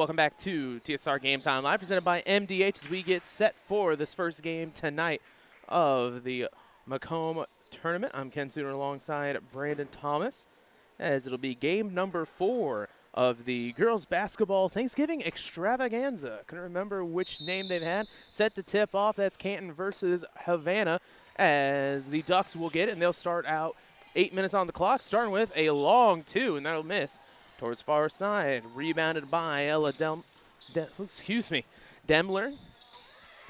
welcome back to TSSR Game Time Live, presented by MDH as we get set for this first game tonight of the Macomb tournament. I'm Ken Sooner alongside Brandon Thomas, as it'll be game number 4 of the girls basketball Thanksgiving Extravaganza. Couldn't remember which name they've had. Set to tip off, that's Canton versus Havana, as the Ducks will get it, and they'll start out 8 minutes on the clock, starting with a long 2, and that'll miss. Towards far side, rebounded by Ella Demler. I'm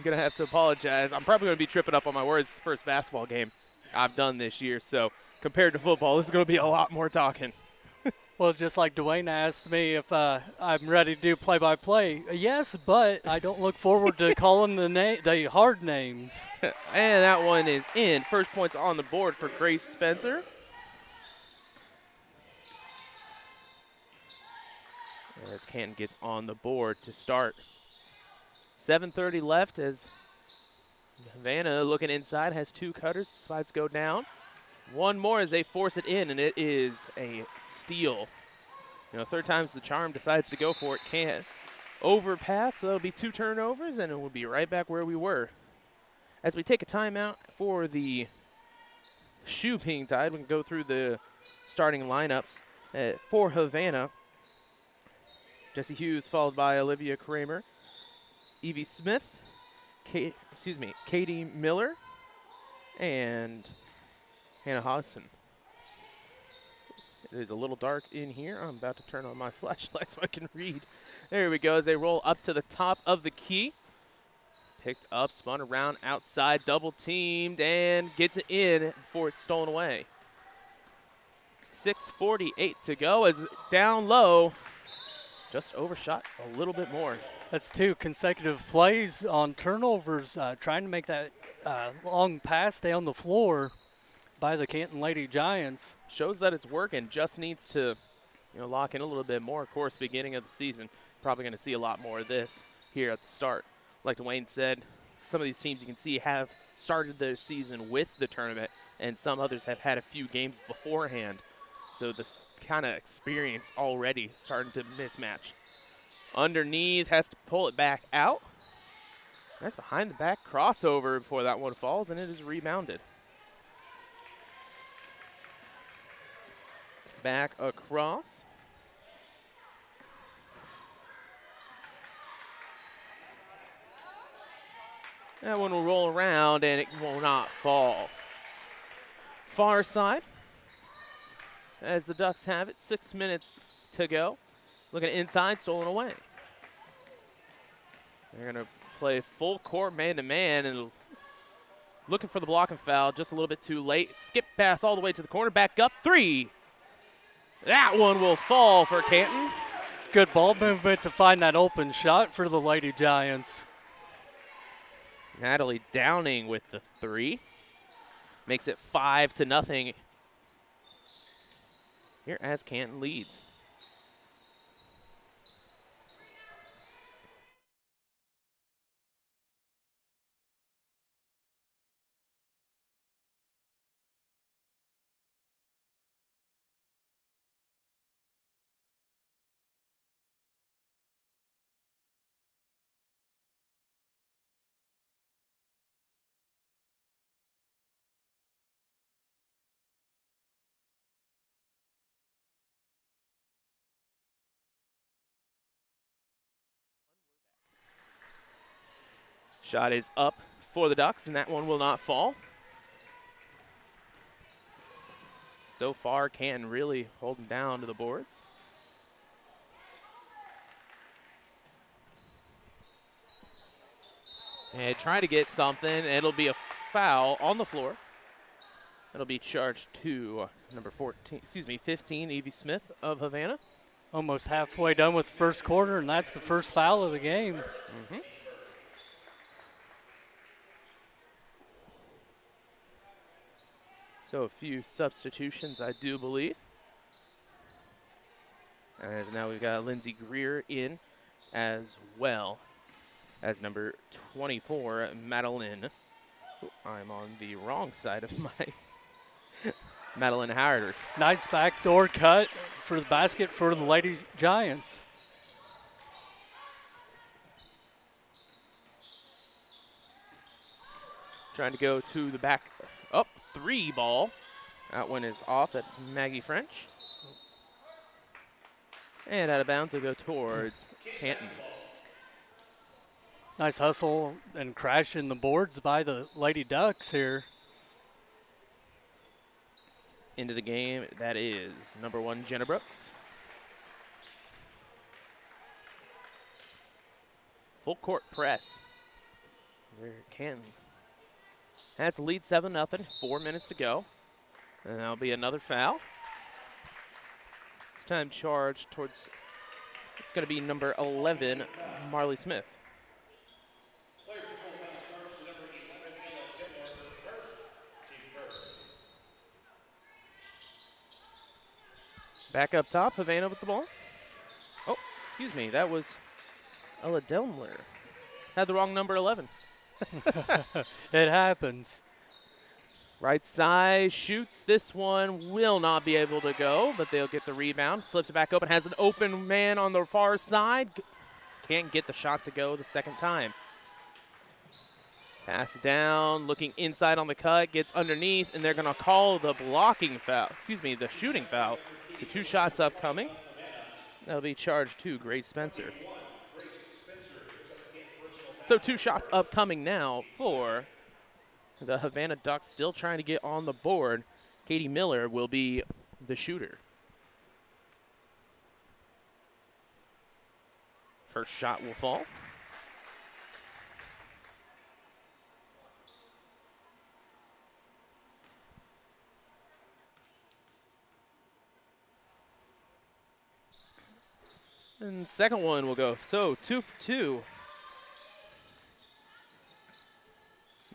going to have to apologize. I'm probably going to be tripping up on my words first basketball game I've done this year. So compared to football, this is going to be a lot more talking. Well, just like Dwayne asked me if I'm ready to do play-by-play. Yes, but I don't look forward to calling the hard names. And that one is in. First points on the board for Grace Spencer. As Canton gets on the board to start. 7:30 left as Havana looking inside, has 2 cutters. Spides go down. One more as they force it in, and it is a steal. You know, third time's the charm, decides to go for it. Can't overpass, so that'll be 2 turnovers, and it will be right back where we were. As we take a timeout for the shoe being tied, we can go through the starting lineups for Havana. Jesse Hughes followed by Olivia Kramer, Evie Smith, Katie Miller, and Hannah Hodson. It is a little dark in here. I'm about to turn on my flashlight so I can read. There we go as they roll up to the top of the key. Picked up, spun around outside, double teamed, and gets it in before it's stolen away. 6:48 to go as down low. Just overshot a little bit more. That's 2 consecutive plays on turnovers, trying to make that long pass down the floor by the Canton Lady Giants. Shows that it's working, just needs to lock in a little bit more. Of course, beginning of the season, probably going to see a lot more of this here at the start. Like Dwayne said, some of these teams you can see have started their season with the tournament, and some others have had a few games beforehand. So this kind of experience already starting to mismatch. Underneath, has to pull it back out. Nice behind the back crossover before that one falls, and it is rebounded. Back across. That one will roll around, and it will not fall. Far side. As the Ducks have it, 6 minutes to go. Looking inside, stolen away. They're going to play full court man-to-man and looking for the blocking foul just a little bit too late. Skip pass all the way to the corner, back up, 3. That one will fall for Canton. Good ball movement to find that open shot for the Lady Giants. Natalie Downing with the 3. Makes it 5-0. Here as Canton leads. Shot is up for the Ducks, and that one will not fall. So far, Canton really holding down to the boards. And trying to get something. It'll be a foul on the floor. It'll be charged to number 15, Evie Smith of Havana. Almost halfway done with the first quarter, and that's the first foul of the game. Mm-hmm. So a few substitutions, I do believe. As now we've got Lindsay Greer in as well as number 24, Madeline. Oh, I'm on the wrong side of my Madeline Howard. Nice backdoor cut for the basket for the Lady Giants. Trying to go to the back. Up, 3 ball. That one is off. That's Maggie French. And out of bounds, they go towards Canton. Nice hustle and crashing the boards by the Lady Ducks here. Into the game, that is number 1, Jenna Brooks. Full court press. Canton has the lead 7-0, 4 minutes to go. And that'll be another foul. This time charged towards, it's going to be number 11, Marley Smith. Back up top, Havana with the ball. Oh, excuse me, that was Ella Delmler. Had the wrong number 11. It happens. Right side shoots. This one will not be able to go, but they'll get the rebound. Flips it back open, has an open man on the far side. Can't get the shot to go the second time. Pass down, looking inside on the cut, gets underneath, and they're going to call the blocking foul. Excuse me, the shooting foul. So 2 shots upcoming. That'll be charged to Grace Spencer. So 2 shots upcoming now for the Havana Ducks, still trying to get on the board. Katie Miller will be the shooter. First shot will fall. And second one will go. So 2 for 2.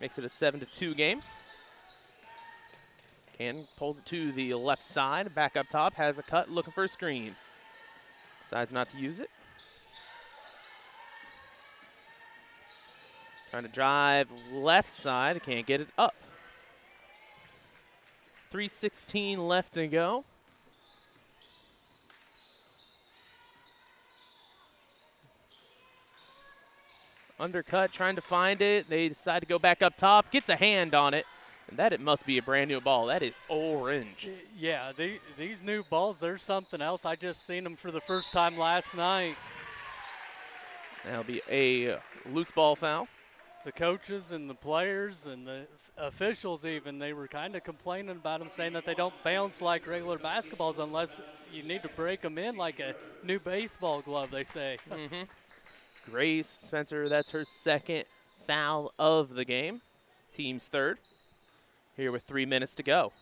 Makes it a 7-2 game. Canton pulls it to the left side. Back up top, has a cut, looking for a screen. Decides not to use it. Trying to drive left side, can't get it up. 3:16 left to go. Undercut, trying to find it. They decide to go back up top. Gets a hand on it. And that it must be a brand new ball. That is orange. Yeah, these new balls, there's something else. I just seen them for the first time last night. That'll be a loose ball foul. The coaches and the players and the officials even, they were kind of complaining about them, saying that they don't bounce like regular basketballs unless you need to break them in like a new baseball glove, they say. Mm-hmm. Grace Spencer, that's her second foul of the game. Team's third. Here with 3 minutes to go.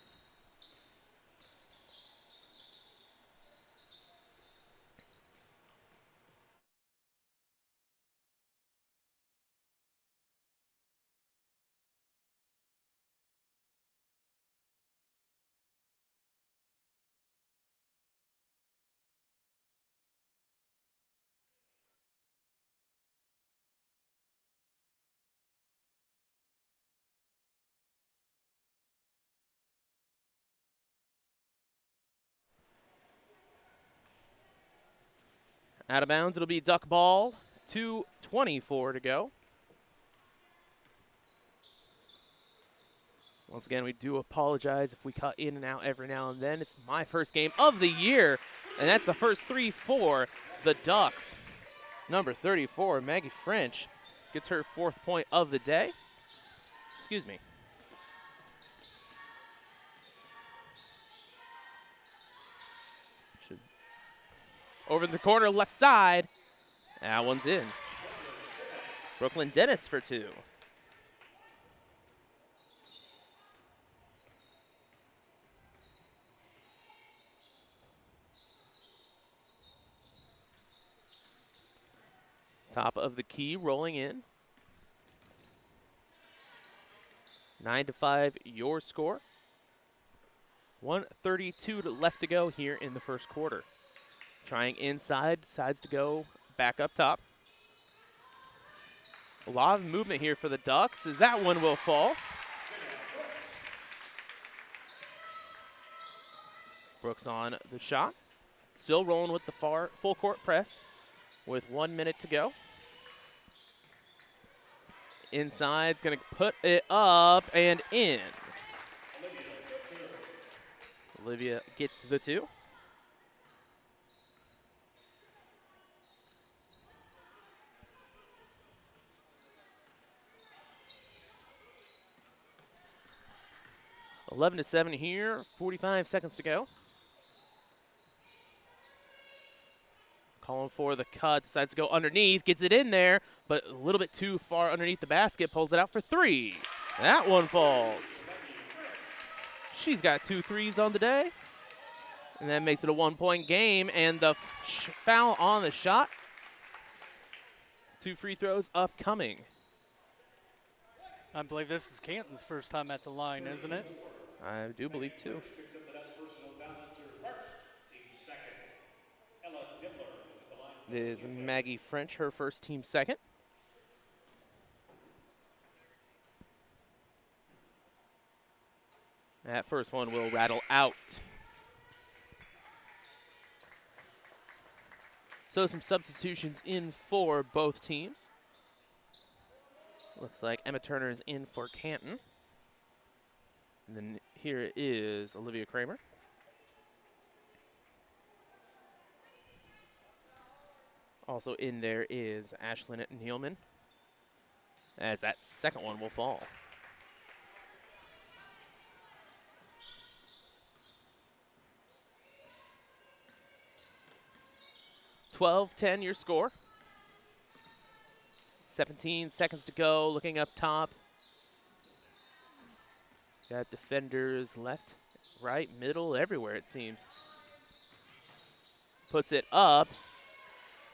Out of bounds, it'll be duck ball. 2:24 to go. Once again, we do apologize if we cut in and out every now and then. It's my first game of the year, and that's the first 3 for the Ducks. Number 34, Maggie French, gets her 4th point of the day. Excuse me. Over in the corner, left side. That one's in. Brooklyn Dennis for 2. Top of the key, rolling in. 9-5, your score. 1:32 left to go here in the first quarter. Trying inside, decides to go back up top. A lot of movement here for the Ducks, as that one will fall. Brooks on the shot. Still rolling with the full court press with 1 minute to go. Inside's going to put it up and in. Olivia gets the 2. (11-7) here, 45 seconds to go. Calling for the cut, decides to go underneath, gets it in there, but a little bit too far underneath the basket, pulls it out for 3. That one falls. She's got 2 threes on the day. And that makes it a 1-point game, and the foul on the shot. 2 free throws upcoming. I believe this is Canton's first time at the line, isn't it? I do believe 2. It is Maggie French, her first, team second. That first one will rattle out. So some substitutions in for both teams. Looks like Emma Turner is in for Canton. And then here is Olivia Kramer. Also in there is Ashlyn Nealman, as that second one will fall. (12-10) your score. 17 seconds to go, looking up top. Got defenders left, right, middle, everywhere it seems. Puts it up,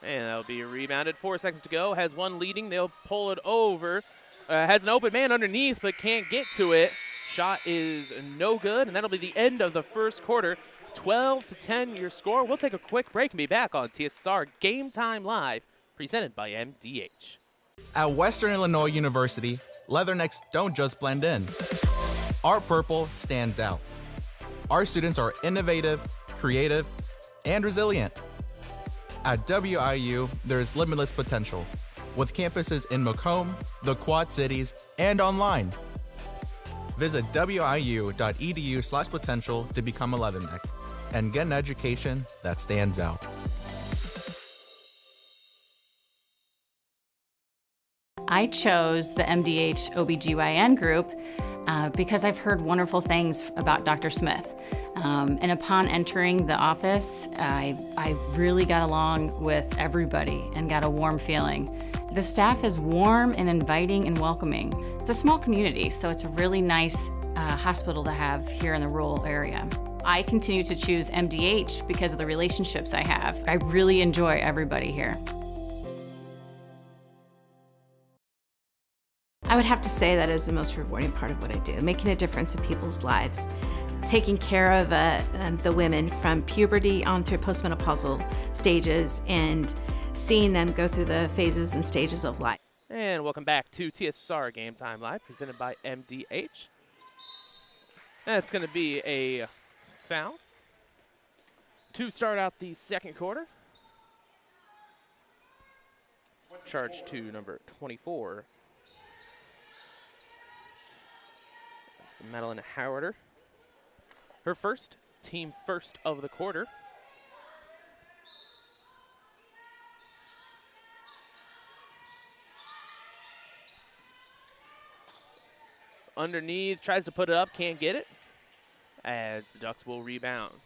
and that'll be rebounded. 4 seconds to go, has one leading, they'll pull it over. Has an open man underneath, but can't get to it. Shot is no good, and that'll be the end of the first quarter. 12-10 your score. We'll take a quick break and be back on TSSR Game Time Live, presented by MDH. At Western Illinois University, leathernecks don't just blend in. Our purple stands out. Our students are innovative, creative, and resilient. At WIU, there's limitless potential, with campuses in Macomb, the Quad Cities, and online. Visit wiu.edu/potential to become a leatherneck and get an education that stands out. I chose the MDH OBGYN group because I've heard wonderful things about Dr. Smith. And upon entering the office, I really got along with everybody and got a warm feeling. The staff is warm and inviting and welcoming. It's a small community, so it's a really nice hospital to have here in the rural area. I continue to choose MDH because of the relationships I have. I really enjoy everybody here. I would have to say that is the most rewarding part of what I do, making a difference in people's lives, taking care of the women from puberty on through postmenopausal stages and seeing them go through the phases and stages of life. And welcome back to TSSR Game Time Live, presented by MDH. That's going to be a foul to start out the second quarter. Charge to number 24. That's Madeline Howarder. Her first, team first of the quarter. Underneath, tries to put it up, can't get it, as the Ducks will rebound.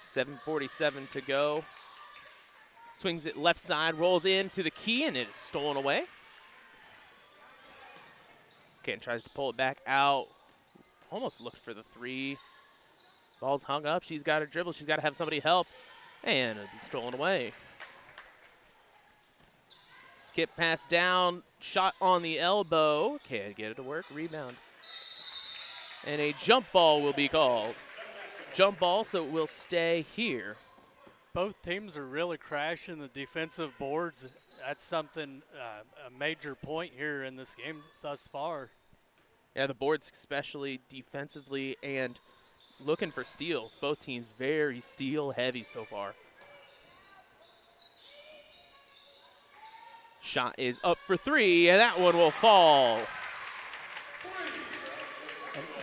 7:47 to go. Swings it left side, rolls into the key, and it is stolen away. Canton tries to pull it back out. Almost looked for the three. Ball's hung up. She's got to dribble. She's got to have somebody help. And it'll be stolen away. Skip pass down. Shot on the elbow. Can't get it to work. Rebound. And a jump ball will be called. Jump ball, so it will stay here. Both teams are really crashing the defensive boards. That's something, a major point here in this game thus far. Yeah, the boards especially defensively and looking for steals. Both teams very steal heavy so far. shot is up for three, and that one will fall.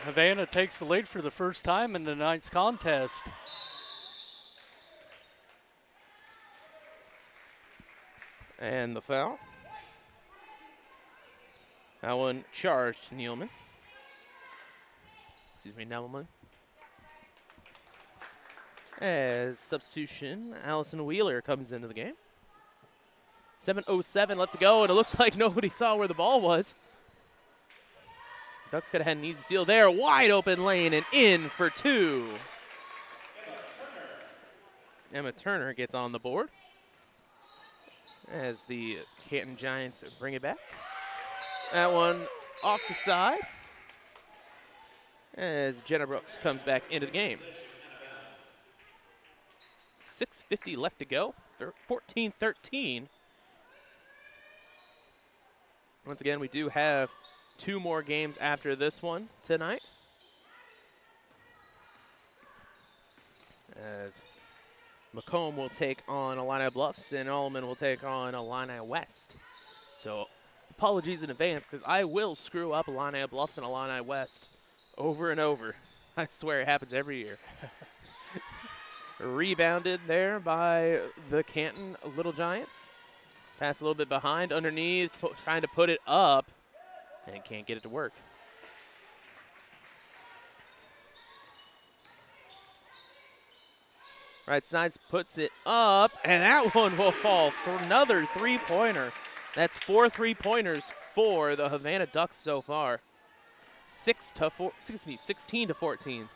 Havana takes the lead for the first time in tonight's contest. And the foul. That one charged Nealman. Excuse me, Nealman. As substitution, Allison Wheeler comes into the game. 7:07 left to go, and it looks like nobody saw where the ball was. Ducks could have had an easy steal there. Wide open lane and in for two. Emma Turner gets on the board as the Canton Giants bring it back. That one off the side as Jenna Brooks comes back into the game. 6:50 left to go, 14-13. Once again, we do have 2 more games after this one tonight. As Macomb will take on Illini Bluffs and Allman will take on Illini West. So apologies in advance because I will screw up Illini Bluffs and Illini West over and over. I swear it happens every year. Rebounded there by the Canton Little Giants. Pass a little bit behind, underneath, trying to put it up, and can't get it to work. Right sides puts it up, and that one will fall for another three-pointer. That's 4 3-pointers for the Havana Ducks so far. 16 to 14.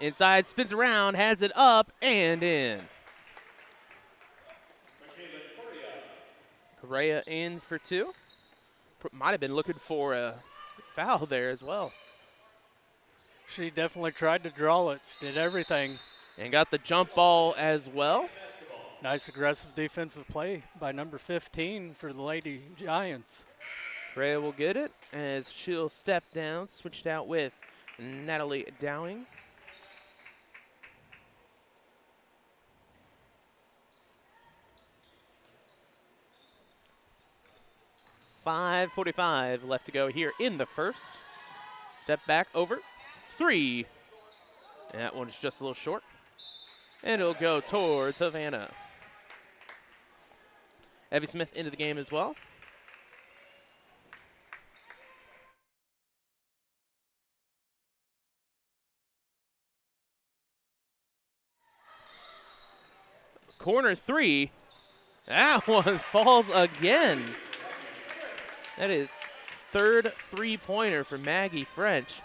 Inside, spins around, has it up and in. Correa in for 2. Might have been looking for a foul there as well. She definitely tried to draw it. She did everything. And got the jump ball as well. Nice aggressive defensive play by number 15 for the Lady Giants. Correa will get it as she'll step down, switched out with Natalie Downing. .45 left to go here in the first. Step back over 3. And that one's just a little short. And it'll go towards Havana. Evie Smith into the game as well. Corner 3. That one falls again. That is third three-pointer for Maggie French.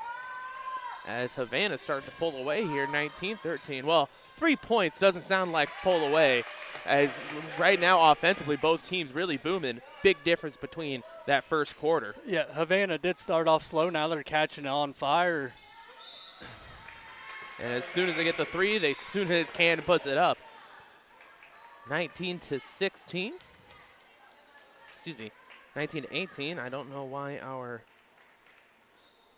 As Havana starting to pull away here, 19-13. Well, 3 points doesn't sound like pull away, as right now offensively both teams really booming. Big difference between that first quarter. Yeah, Havana did start off slow. Now they're catching on fire. And as soon as they get the 3, as soon as Canton puts it up. 19-16. Excuse me. 19-18. I don't know why our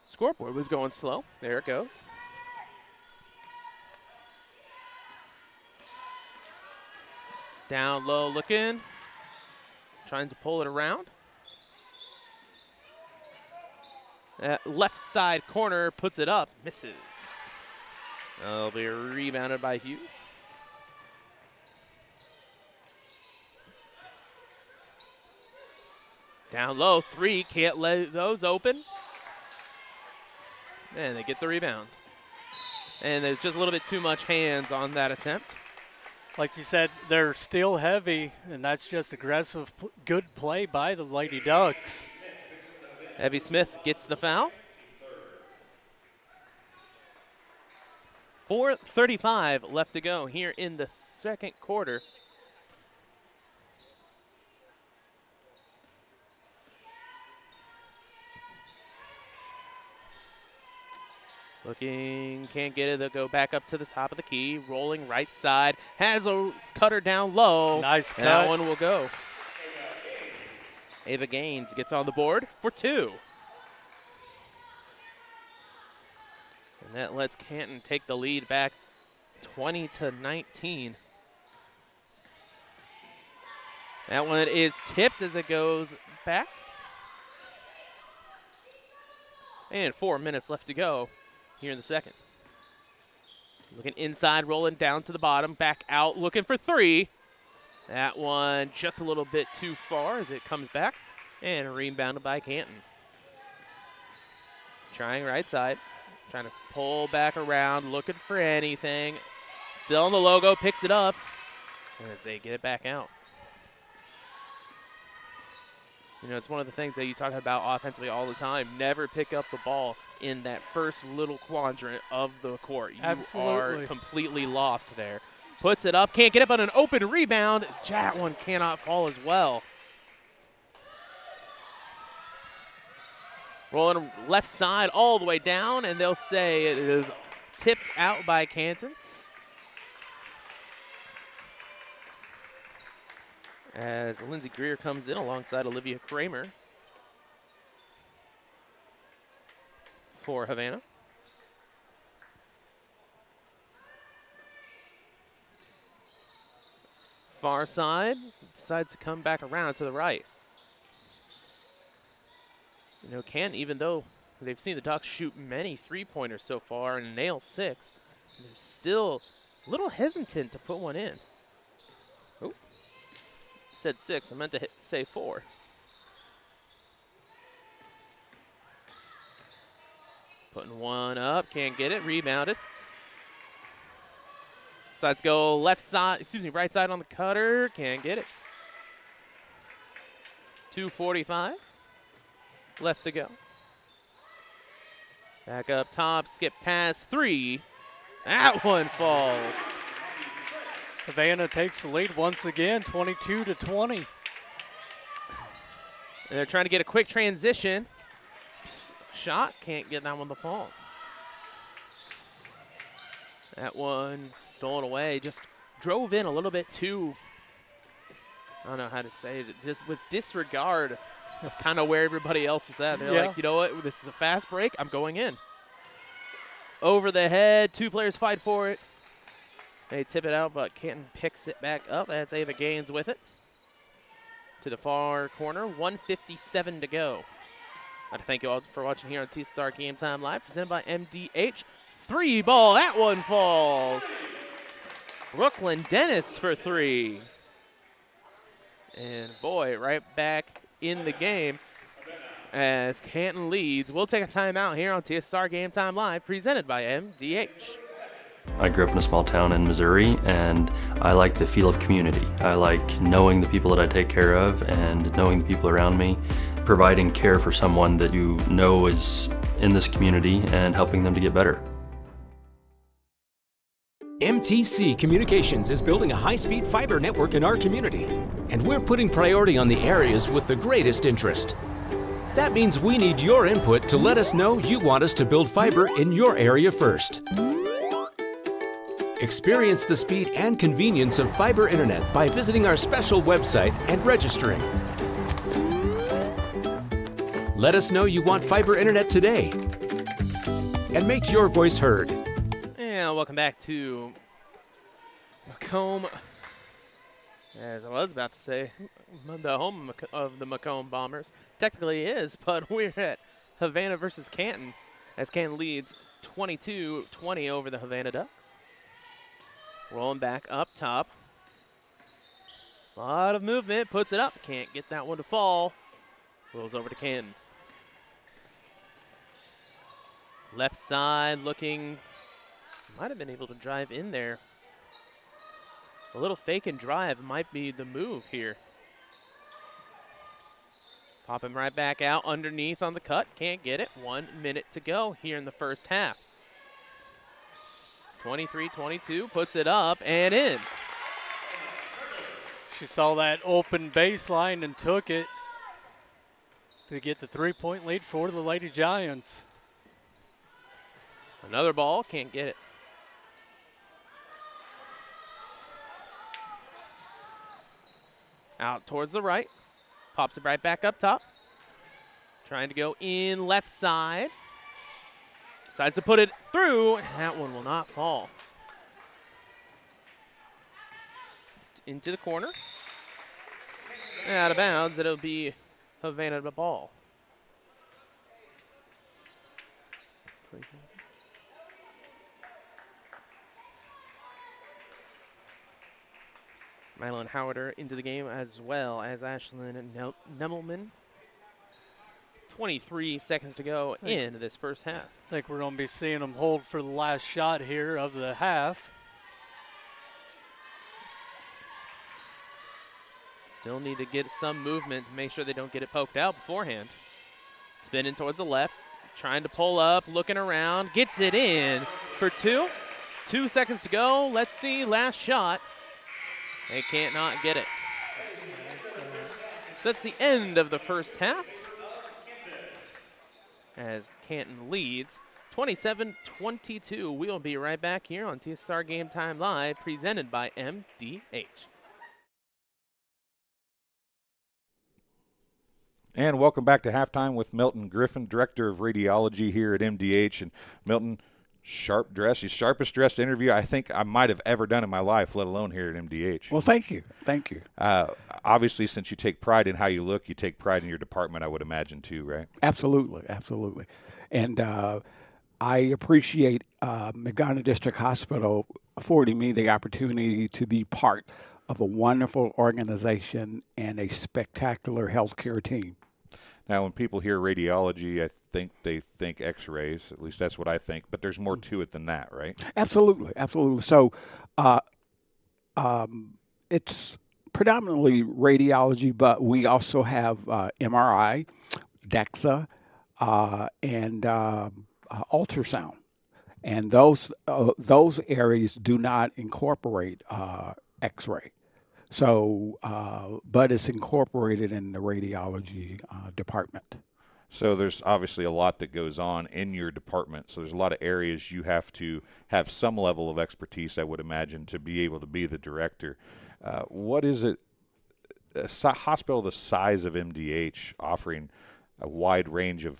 scoreboard was going slow. There it goes. Down low looking. Trying to pull it around. Left side corner puts it up. Misses. That'll be rebounded by Hughes. Down low, 3, can't let those open. And they get the rebound. And there's just a little bit too much hands on that attempt. Like you said, they're still heavy, and that's just aggressive, good play by the Lady Ducks. Evie Smith gets the foul. 4:35 left to go here in the second quarter. Looking, can't get it. They'll go back up to the top of the key. Rolling right side. Has a cutter down low. Nice cut. That one will go. Ava Gaines gets on the board for 2. And that lets Canton take the lead back 20-19. That one is tipped as it goes back. And 4 minutes left to go here in the second. Looking inside, rolling down to the bottom, back out, looking for three. That one just a little bit too far as it comes back. And rebounded by Canton. Trying right side, trying to pull back around, looking for anything. Still on the logo, picks it up as they get it back out. You know, it's one of the things that you talk about offensively all the time. Never pick up the ball in that first little quadrant of the court. You Absolutely. are completely lost there. Puts it up, can't get it, but an open rebound. That one cannot fall as well. Rolling left side all the way down, and they'll say it is tipped out by Canton. As Lindsey Greer comes in alongside Olivia Kramer for Havana. Far side, decides to come back around to the right. You know, Canton, even though they've seen the Ducks shoot many three-pointers so far and nail 6, they're still a little hesitant to put one in. Oh, said 6. I meant to say 4. Putting one up, can't get it, rebounded. Decides to go right side on the cutter, can't get it. 2:45 left to go. Back up top, skip pass, 3. That one falls. Havana takes the lead once again, 22-20. And they're trying to get a quick transition. Shot, can't get that one to fall. That one stolen away, just drove in a little bit too, I don't know how to say it, just with disregard of kind of where everybody else was at. They're like, you know what, this is a fast break, I'm going in. Over the head, 2 players fight for it. They tip it out, but Canton picks it back up. That's Ava Gaines with it. To the far corner, 1:57 to go. I'd like to thank you all for watching here on TSSR Game Time Live, presented by MDH. 3 ball, that one falls. Brooklyn Dennis for 3. And boy, right back in the game as Canton leads. We'll take a timeout here on TSSR Game Time Live, presented by MDH. I grew up in a small town in Missouri, and I like the feel of community. I like knowing the people that I take care of and knowing the people around me, providing care for someone that you know is in this community and helping them to get better. MTC Communications is building a high-speed fiber network in our community, and we're putting priority on the areas with the greatest interest. That means we need your input to let us know you want us to build fiber in your area first. Experience the speed and convenience of fiber internet by visiting our special website and registering. Let us know you want fiber internet today and make your voice heard. And welcome back to Macomb. As I was about to say, the home of the Macomb Bombers. Technically is, but we're at Havana versus Canton as Canton leads 22-20 over the Havana Ducks. Rolling back up top. A lot of movement, puts it up. Can't get that one to fall. Rolls over to Canton. Left side looking, might have been able to drive in there. A little fake and drive might be the move here. Pop him right back out underneath on the cut. Can't get it. 1 minute to go here in the first half. 23-22, puts it up and in. She saw that open baseline and took it to get the 3-point lead for the Lady Giants. Another ball, can't get it. Out towards the right. Pops it right back up top. Trying to go in left side. Decides to put it through. That one will not fall. Into the corner. Out of bounds, it'll be Havana the ball. Mylon Howarder into the game as well as Ashlyn Nemelman. 23 seconds to go in this first half. I think we're going to be seeing them hold for the last shot here of the half. Still need to get some movement to make sure they don't get it poked out beforehand. Spinning towards the left, trying to pull up, looking around, gets it in for two. 2 seconds to go. Let's see, last shot. They can't not get it. So that's the end of the first half, as Canton leads 27-22. We'll be right back here on TSSR Game Time Live, presented by MDH. And welcome back to halftime with Milton Griffin, Director of Radiology here at MDH. And Milton, sharp dress, the sharpest dressed interview I think I might have ever done in my life, let alone here at MDH. Well, thank you. Thank you. Obviously, since you take pride in how you look, you take pride in your department, I would imagine, too, right? Absolutely. Absolutely. And I appreciate McDonough District Hospital affording me the opportunity to be part of a wonderful organization and a spectacular healthcare team. Now, when people hear radiology, I think they think x-rays. At least that's what I think. But there's more to it than that, right? Absolutely. Absolutely. So it's predominantly radiology, but we also have MRI, DEXA, and ultrasound. And those areas do not incorporate x-ray. So, but it's incorporated in the radiology department. So there's obviously a lot that goes on in your department. So there's a lot of areas you have to have some level of expertise, I would imagine, to be able to be the director. What is it, a hospital the size of MDH offering a wide range of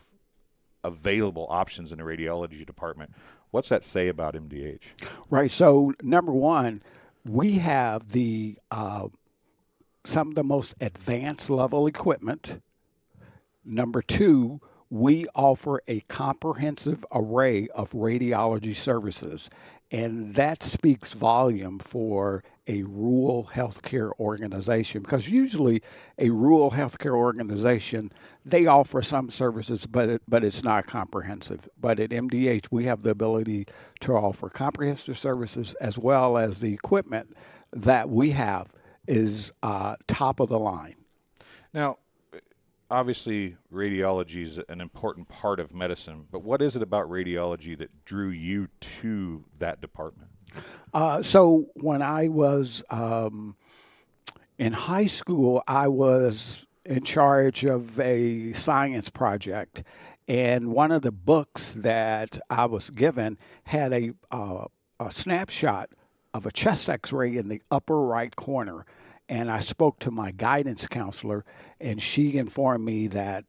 available options in the radiology department? What's that say about MDH? Right. So number one, we have the some of the most advanced level equipment. Number two, we offer a comprehensive array of radiology services, and that speaks volume for a rural healthcare organization, because usually a rural healthcare organization, they offer some services, but it's not comprehensive. But at MDH, we have the ability to offer comprehensive services, as well as the equipment that we have is top of the line. Now, obviously, radiology is an important part of medicine, but what is it about radiology that drew you to that department? So when I was in high school, I was in charge of a science project, and one of the books that I was given had a snapshot of a chest x-ray in the upper right corner. And I spoke to my guidance counselor, and she informed me that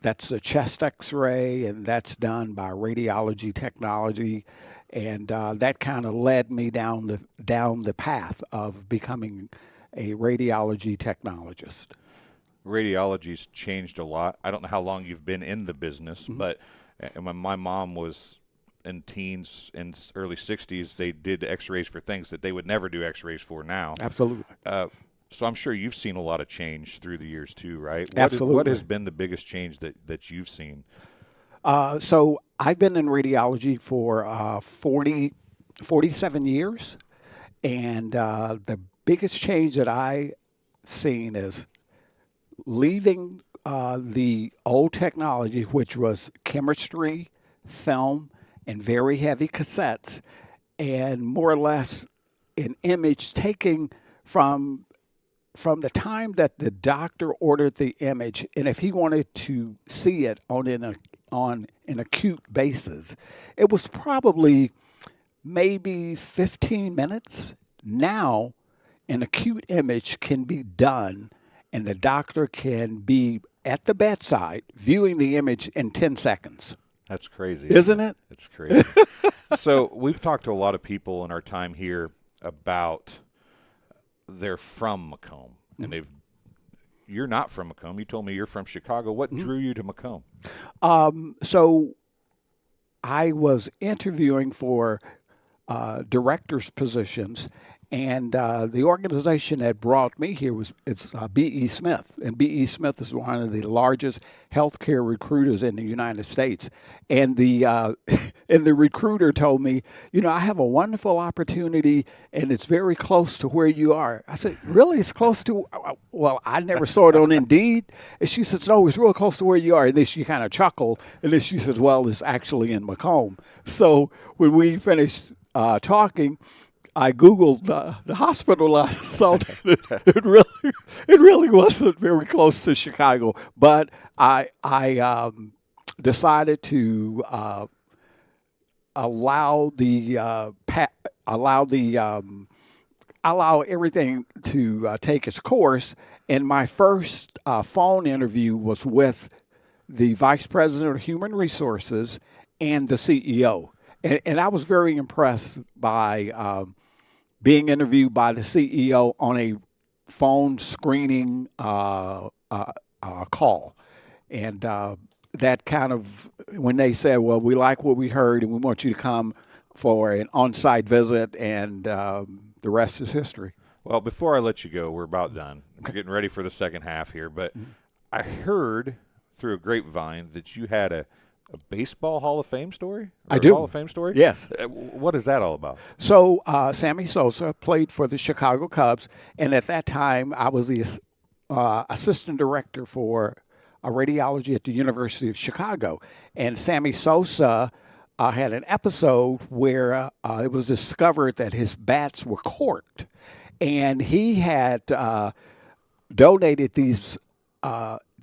that's a chest x-ray, and that's done by radiology technology. And that kind of led me down the path of becoming a radiology technologist. Radiology's changed a lot. I don't know how long you've been in the business, but when my mom was in teens in early 60s, they did x-rays for things that they would never do x-rays for now. Absolutely. So I'm sure you've seen a lot of change through the years too, right? Absolutely. What has been the biggest change that you've seen? So I've been in radiology for 47 years, and the biggest change that I've seen is leaving the old technology, which was chemistry, film, and very heavy cassettes, and more or less an image taking from the time that the doctor ordered the image, and if he wanted to see it on an acute basis, it was probably maybe 15 minutes. Now, an acute image can be done, and the doctor can be at the bedside viewing the image in 10 seconds. That's crazy. Isn't it? It's crazy. So we've talked to a lot of people in our time here about they're from Macomb, and they've you're not from Macomb. You told me you're from Chicago. What drew you to Macomb? So I was interviewing for director's positions, and the organization that brought me here it's B.E. Smith, and B.E. Smith is one of the largest healthcare recruiters in the United States. And the and the recruiter told me, I have a wonderful opportunity, and it's very close to where you are. I said, really? It's close to? Well, I never saw it on Indeed. And she said, no, it's real close to where you are. And then she kind of chuckled, and then she said, well, it's actually in Macomb. So when we finished talking, I Googled the hospital. I saw that it really wasn't very close to Chicago. But I decided to allow everything to take its course. And my first phone interview was with the Vice President of Human Resources and the CEO. And I was very impressed by being interviewed by the CEO on a phone screening call. And that kind of, when they said, well, we like what we heard and we want you to come for an on-site visit, and the rest is history. Well, before I let you go, we're about done. We're getting ready for the second half here. But I heard through a grapevine that you had a baseball Hall of Fame story? I do. Hall of Fame story? Yes. What is that all about? So Sammy Sosa played for the Chicago Cubs, and at that time I was the assistant director for radiology at the University of Chicago. And Sammy Sosa had an episode where it was discovered that his bats were corked, and he had donated these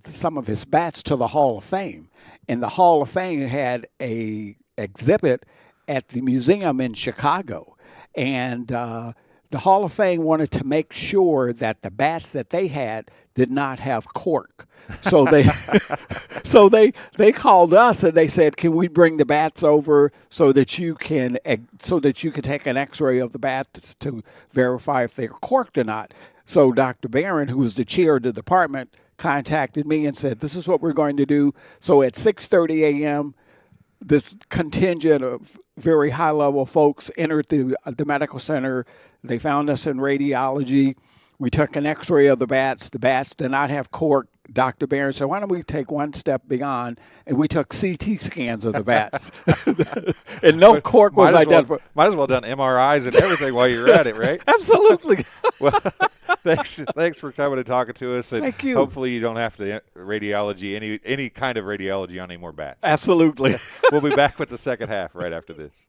some of his bats to the Hall of Fame. And the Hall of Fame had a exhibit at the museum in Chicago. And the Hall of Fame wanted to make sure that the bats that they had did not have cork. So they called us and they said, "Can we bring the bats over so that you can take an X-ray of the bats to verify if they're corked or not?" So Dr. Barron, who was the chair of the department, contacted me and said, "This is what we're going to do." So at 6:30 a.m., this contingent of very high-level folks entered the medical center. They found us in radiology. We took an X-ray of the bats. The bats did not have cork. Dr. Barron said, "Why don't we take one step beyond?" And we took CT scans of the bats. And no cork was identified. Might as well done MRIs and everything while you're at it, right? Absolutely. Well, thanks for coming and talking to us. And Thank you. Hopefully you don't have to radiology, any kind of radiology on any more bats. Absolutely. We'll be back with the second half right after this.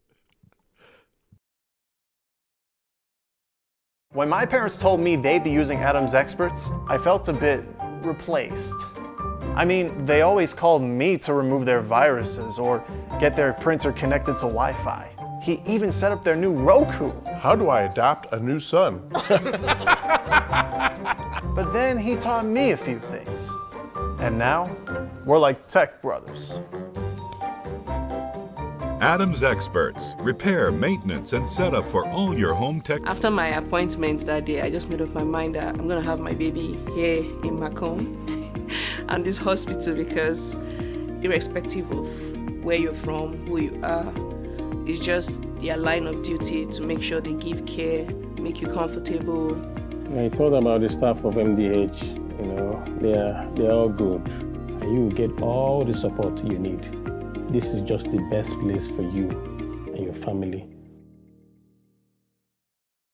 When my parents told me they'd be using Adam's Experts, I felt a bit replaced. I mean, they always called me to remove their viruses or get their printer connected to Wi-Fi. He even set up their new Roku. How do I adopt a new son? But then he taught me a few things. And now, we're like tech brothers. Adam's Experts. Repair, maintenance, and setup for all your home tech. After my appointment that day, I just made up my mind that I'm going to have my baby here in Macomb and this hospital, because irrespective of where you're from, who you are, it's just their line of duty to make sure they give care, make you comfortable. I told about the staff of MDH, they're all good. And you will get all the support you need. This is just the best place for you and your family.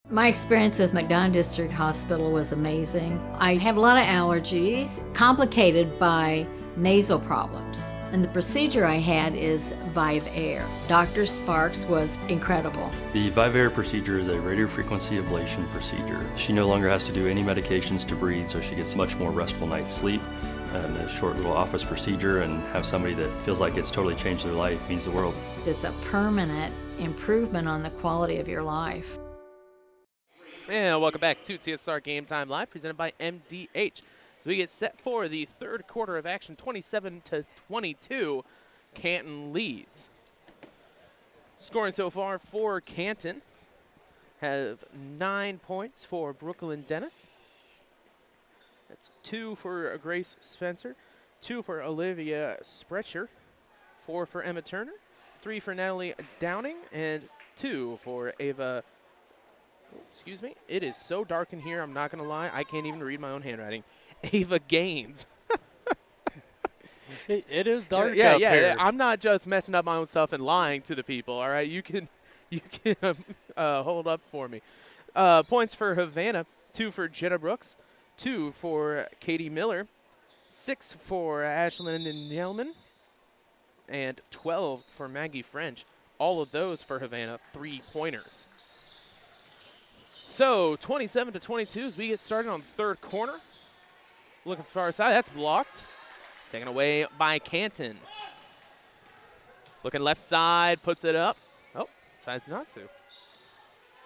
My experience with McDonough District Hospital was amazing. I have a lot of allergies, complicated by nasal problems. And the procedure I had is Vive Air. Dr. Sparks was incredible. The Vive Air procedure is a radiofrequency ablation procedure. She no longer has to do any medications to breathe, so she gets much more restful night's sleep. And a short little office procedure, and have somebody that feels like it's totally changed their life means the world. It's a permanent improvement on the quality of your life. And welcome back to TSSR Game Time Live, presented by MDH. So we get set for the third quarter of action, 27-22. Canton leads. Scoring so far for Canton have 9 points for Brooklyn Dennis. That's 2 for Grace Spencer, 2 for Olivia Sprecher, 4 for Emma Turner, 3 for Natalie Downing, and 2 for Ava. Oh, excuse me. It is so dark in here, I'm not going to lie. I can't even read my own handwriting. Ava Gaines. It is dark up yeah, here. I'm not just messing up my own stuff and lying to the people, all right? You can hold up for me. Points for Havana, 2 for Jenna Brooks, 2 for Katie Miller, 6 for Ashlyn Nelman, and 12 for Maggie French. All of those for Havana, 3-pointers. So 27-22 as we get started on third corner. Looking for our side, that's blocked. Taken away by Canton. Looking left side, puts it up. Oh, decides not to.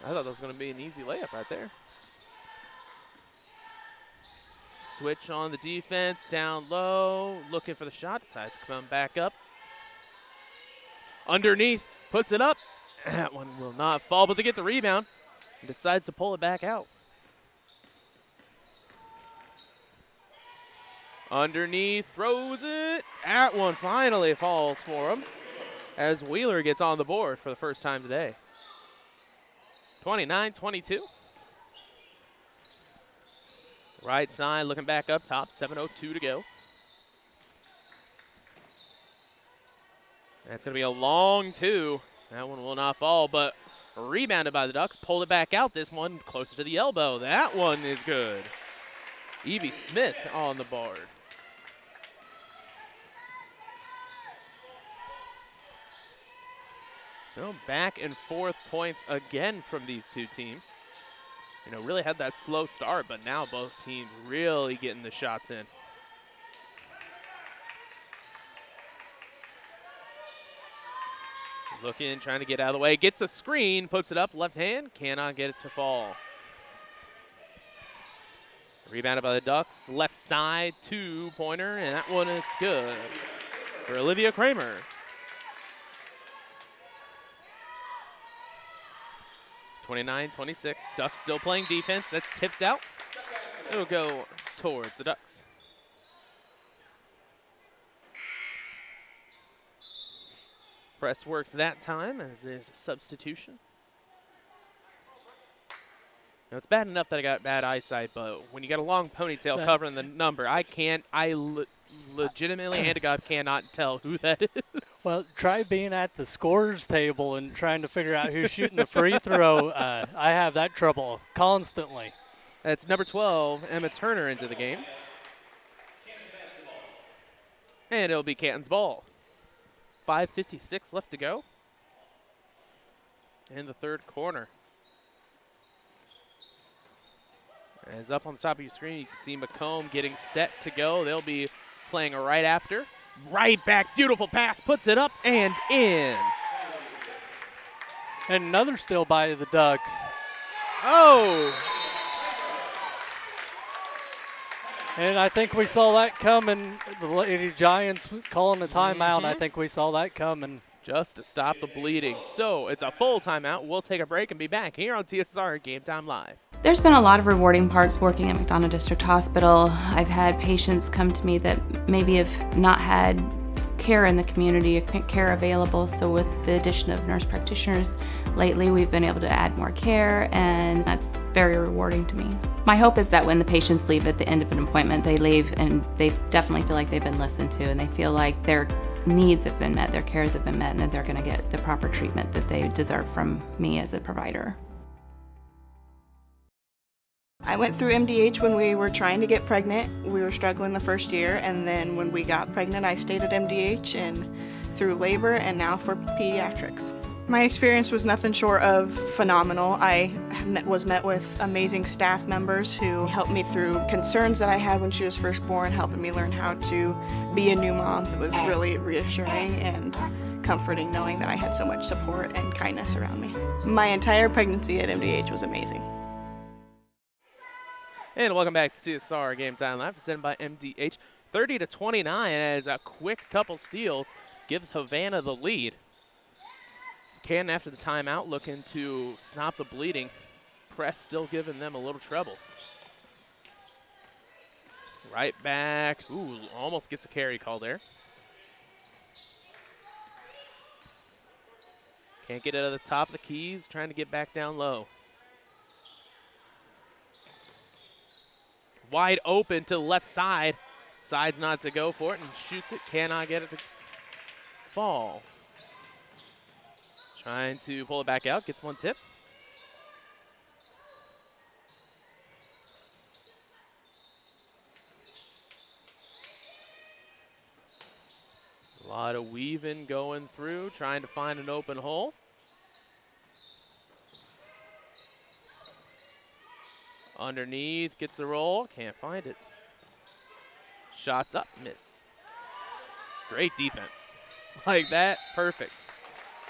I thought that was going to be an easy layup right there. Switch on the defense, down low, looking for the shot, decides to come back up. Underneath, puts it up. That one will not fall, but they get the rebound and decides to pull it back out. Underneath, throws it. That one finally falls for him as Wheeler gets on the board for the first time today. 29-22. Right side looking back up top, 7:02 to go. That's going to be a long 2. That one will not fall, but rebounded by the Ducks. Pulled it back out. This one closer to the elbow. That one is good. Evie Smith on the board. So back and forth points again from these two teams. You know, really had that slow start, but now both teams really getting the shots in. Looking, trying to get out of the way. Gets a screen, puts it up, left hand, cannot get it to fall. Rebounded by the Ducks, left side, 2-pointer, and that one is good for Olivia Kramer. (29-26). Ducks still playing defense. That's tipped out. It'll go towards the Ducks. Press works that time as there's a substitution. Now, it's bad enough that I got bad eyesight, but when you got a long ponytail covering the number, I legitimately, hand to God, cannot tell who that is. Well, try being at the scorers table and trying to figure out who's shooting the free throw. I have that trouble constantly. That's number 12, Emma Turner, into the game. And it'll be Canton's ball. 5:56 left to go in the third corner. As up on the top of your screen, you can see Macomb getting set to go. They'll be playing right after. Right back, beautiful pass, puts it up and in. And another steal by the Ducks. Oh! And I think we saw that coming. The Lady Giants calling a timeout. I think we saw that coming. Just to stop the bleeding. So it's a full timeout. We'll take a break and be back here on TSSR Game Time Live. There's been a lot of rewarding parts working at McDonough District Hospital. I've had patients come to me that maybe have not had care in the community, care available. So with the addition of nurse practitioners lately, we've been able to add more care, and that's very rewarding to me. My hope is that when the patients leave at the end of an appointment, they leave and they definitely feel like they've been listened to, and they feel like their needs have been met, their cares have been met, and that they're going to get the proper treatment that they deserve from me as a provider. I went through MDH when we were trying to get pregnant. We were struggling the first year, and then when we got pregnant, I stayed at MDH and through labor and now for pediatrics. My experience was nothing short of phenomenal. I was met with amazing staff members who helped me through concerns that I had when she was first born, helping me learn how to be a new mom. It was really reassuring and comforting knowing that I had so much support and kindness around me. My entire pregnancy at MDH was amazing. And welcome back to TSSR Game Time Live, presented by MDH. 30-29 as a quick couple steals gives Havana the lead. Canton, after the timeout, looking to stop the bleeding. Press still giving them a little trouble. Right back. Ooh, almost gets a carry call there. Can't get it at the top of the keys, trying to get back down low. Wide open to the left side. Decides not to go for it and shoots it. Cannot get it to fall. Trying to pull it back out. Gets one tip. A lot of weaving going through, trying to find an open hole. Underneath, gets the roll, can't find it. Shots up, miss. Great defense. Like that, perfect.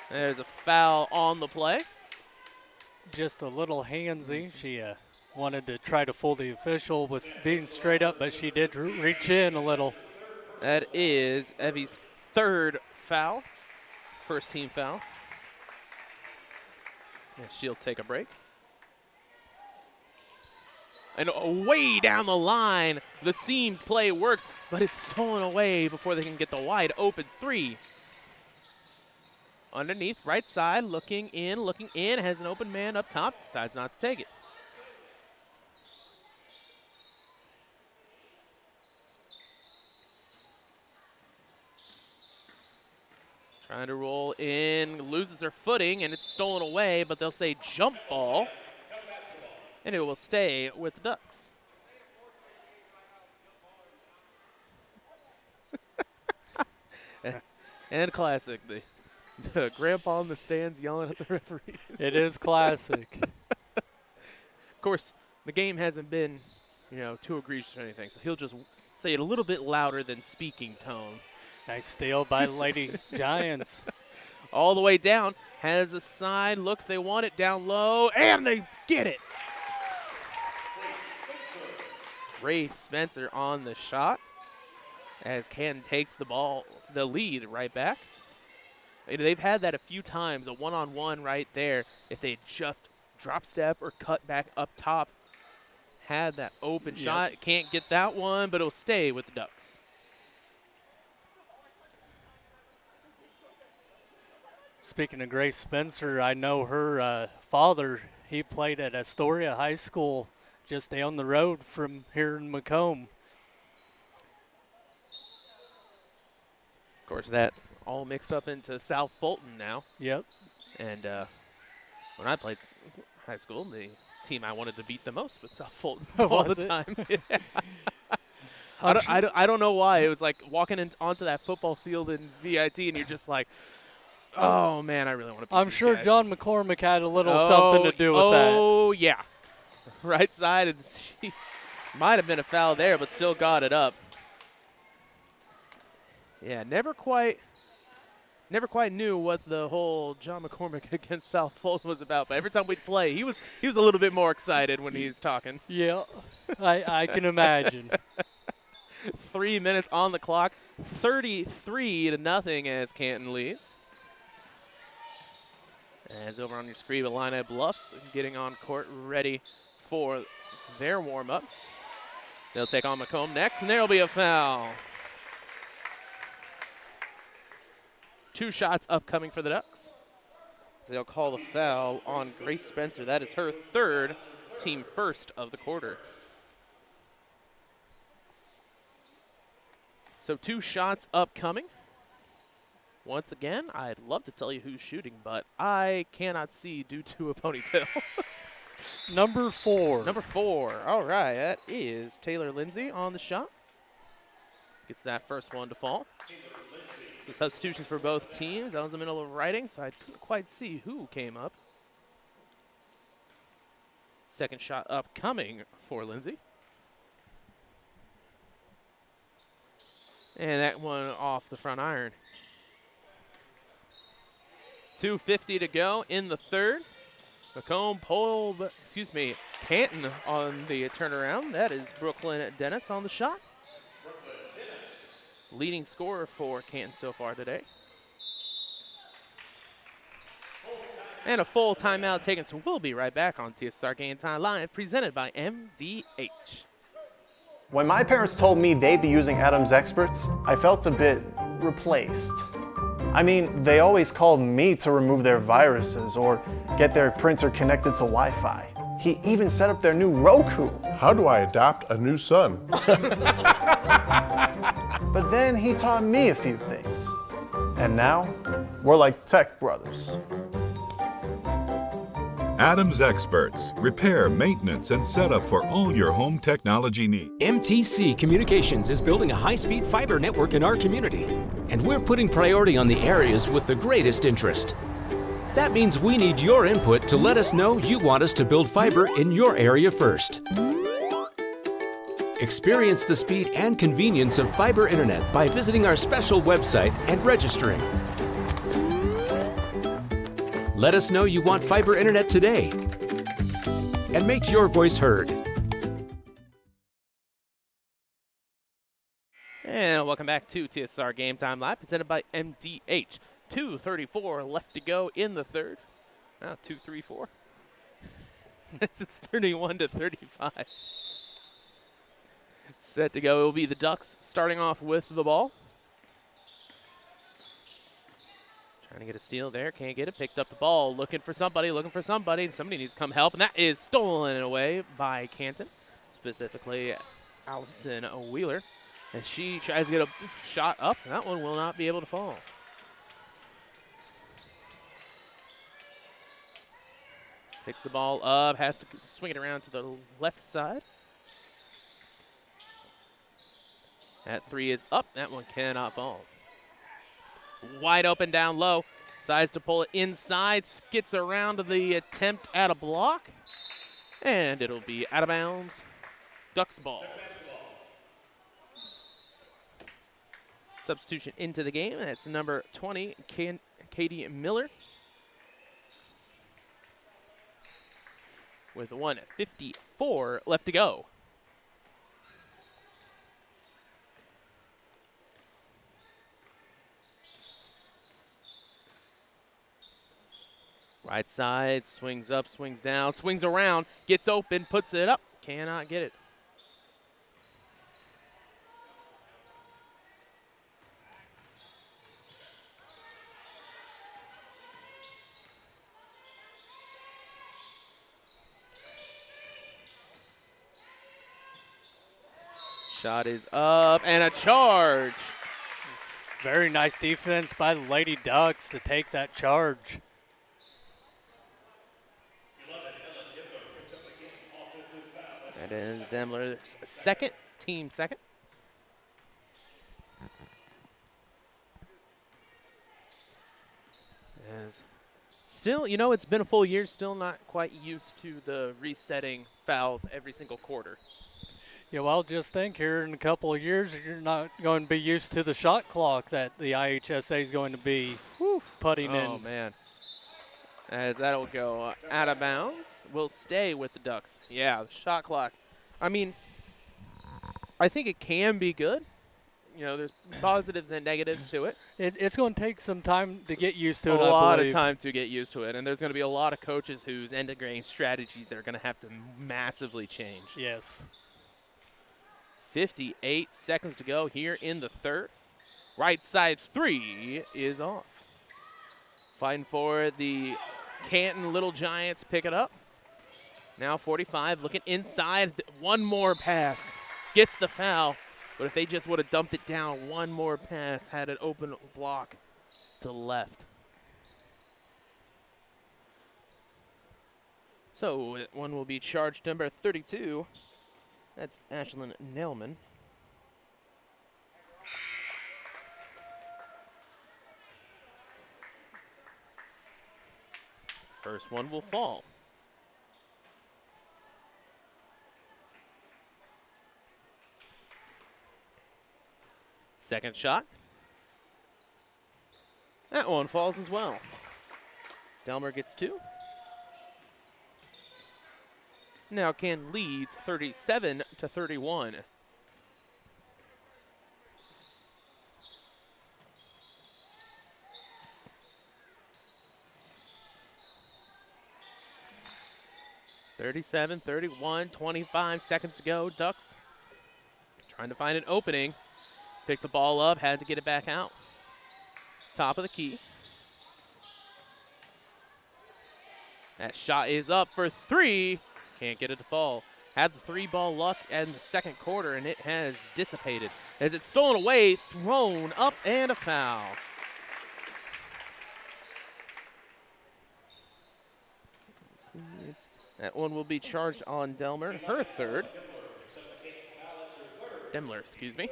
There's a foul on the play. Just a little handsy. She wanted to try to fool the official with being straight up, but she did reach in a little. That is Evie's third foul, first team foul. And she'll take a break. And way down the line, the seams play works, but it's stolen away before they can get the wide open three. Underneath, right side, looking in, has an open man up top, decides not to take it. Trying to roll in, loses her footing, and it's stolen away, but they'll say jump ball, and it will stay with the Ducks. And classic, the grandpa in the stands yelling at the referees. It is classic. Of course, the game hasn't been, too egregious or anything, so he'll just say it a little bit louder than speaking tone. Nice steal by Lady Giants. All the way down, has a side look, they want it down low, and they get it. Grace Spencer on the shot as Canton takes the lead right back. They've had that a few times, a one-on-one right there. If they just drop step or cut back up top, had that open shot. Can't get that one, but it'll stay with the Ducks. Speaking of Grace Spencer, I know her father, he played at Astoria High School just down the road from here in Macomb. Of course, that all mixed up into South Fulton now. Yep. And when I played high school, the team I wanted to beat the most was South Fulton all the time. I don't know why. It was like walking onto that football field in VIT, and you're just like, oh, man, I really want to beat I'm these sure guys. John McCormick had a little something to do with that. Oh, yeah. Right side, and she might have been a foul there, but still got it up. Yeah, never quite knew what the whole John McCormick against South Fulton was about. But every time we'd play, he was a little bit more excited when he was talking. Yeah, I can imagine. 3 minutes on the clock, 33-0 as Canton leads. As over on your screen, Illini Bluffs getting on court ready for their warm-up. They'll take on Macomb next, and there'll be a foul. 2 shots upcoming for the Ducks. They'll call the foul on Grace Spencer. That is her third, team first of the quarter. So 2 shots upcoming. Once again, I'd love to tell you who's shooting, but I cannot see due to a ponytail. Number 4. Number 4. All right, that is Taylor Lindsay on the shot. Gets that first one to fall. So substitutions for both teams. That was in the middle of writing, so I couldn't quite see who came up. Second shot upcoming for Lindsay. And that one off the front iron. 2:50 to go in the third. Canton on the turnaround. That is Brooklyn Dennis on the shot. Leading scorer for Canton so far today. And a full timeout taken, so we'll be right back on TSSR Game Time Live, presented by MDH. When my parents told me they'd be using Adam's experts, I felt a bit replaced. I mean, they always called me to remove their viruses or get their printer connected to Wi-Fi. He even set up their new Roku. How do I adopt a new son? But then he taught me a few things. And now, we're like tech brothers. Adam's Experts. Repair, maintenance, and setup for all your home technology needs. MTC Communications is building a high-speed fiber network in our community, and we're putting priority on the areas with the greatest interest. That means we need your input to let us know you want us to build fiber in your area first. Experience the speed and convenience of fiber internet by visiting our special website and registering. Let us know you want fiber internet today and make your voice heard. And welcome back to TSSR Game Time Live, presented by MDH. 2:34 left to go in the third. Now 2-3-4. It's 31-35. Set to go. It will be the Ducks starting off with the ball. Trying to get a steal there. Can't get it. Picked up the ball. Looking for somebody. Somebody needs to come help. And that is stolen away by Canton. Specifically, Allison Wheeler. And she tries to get a shot up. That one will not be able to fall. Picks the ball up. Has to swing it around to the left side. That three is up. That one cannot fall. Wide open down low. Decides to pull it inside. Skits around to the attempt at a block. And it'll be out of bounds. Ducks ball. Substitution into the game. That's number 20, Katie Miller. With 1:54 left to go. Right side, swings up, swings down, swings around, gets open, puts it up, cannot get it. Shot is up, and a charge. Very nice defense by the Lady Ducks to take that charge. That is Demler's second, team second. As still, you know, it's been a full year, still not quite used to the resetting fouls every single quarter. Yeah, well, just think here in a couple of years, you're not going to be used to the shot clock that the IHSA is going to be putting in. Oh, man. As that'll go out of bounds. We'll stay with the Ducks. Yeah, the shot clock. I mean, I think it can be good. You know, there's positives and negatives to it. It's going to take some time to get used to it, A lot of time to get used to it. And there's going to be a lot of coaches whose end-of-game strategies are going to have to massively change. Yes. 58 seconds to go here in the third. Right side three is off. Fighting for the Canton Little Giants, pick it up. Now 45, looking inside. One more pass. Gets the foul. But if they just would have dumped it down, one more pass, had an open block to the left. So one will be charged number 32. That's Ashlyn Nailman. First one will fall. Second shot. That one falls as well. Delmer gets two. Now Canton leads 37-31. (37-31), 25 seconds to go. Ducks trying to find an opening. Picked the ball up, had to get it back out. Top of the key. That shot is up for three. Can't get it to fall. Had the three ball luck in the second quarter, and it has dissipated as it's stolen away, thrown up, and a foul. That one will be charged on Demler, her third. Demler, excuse me.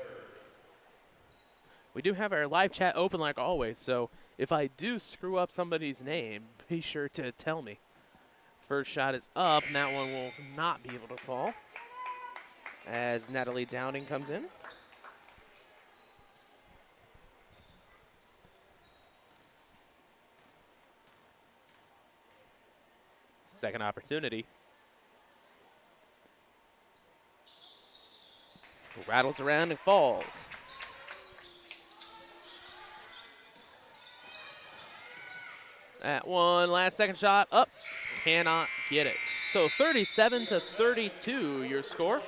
We do have our live chat open like always, so if I do screw up somebody's name, be sure to tell me. First shot is up, and that one will not be able to fall as Natalie Downing comes in. Second opportunity. Rattles around and falls. That one, last second shot, up, cannot get it. So 37-32 your score.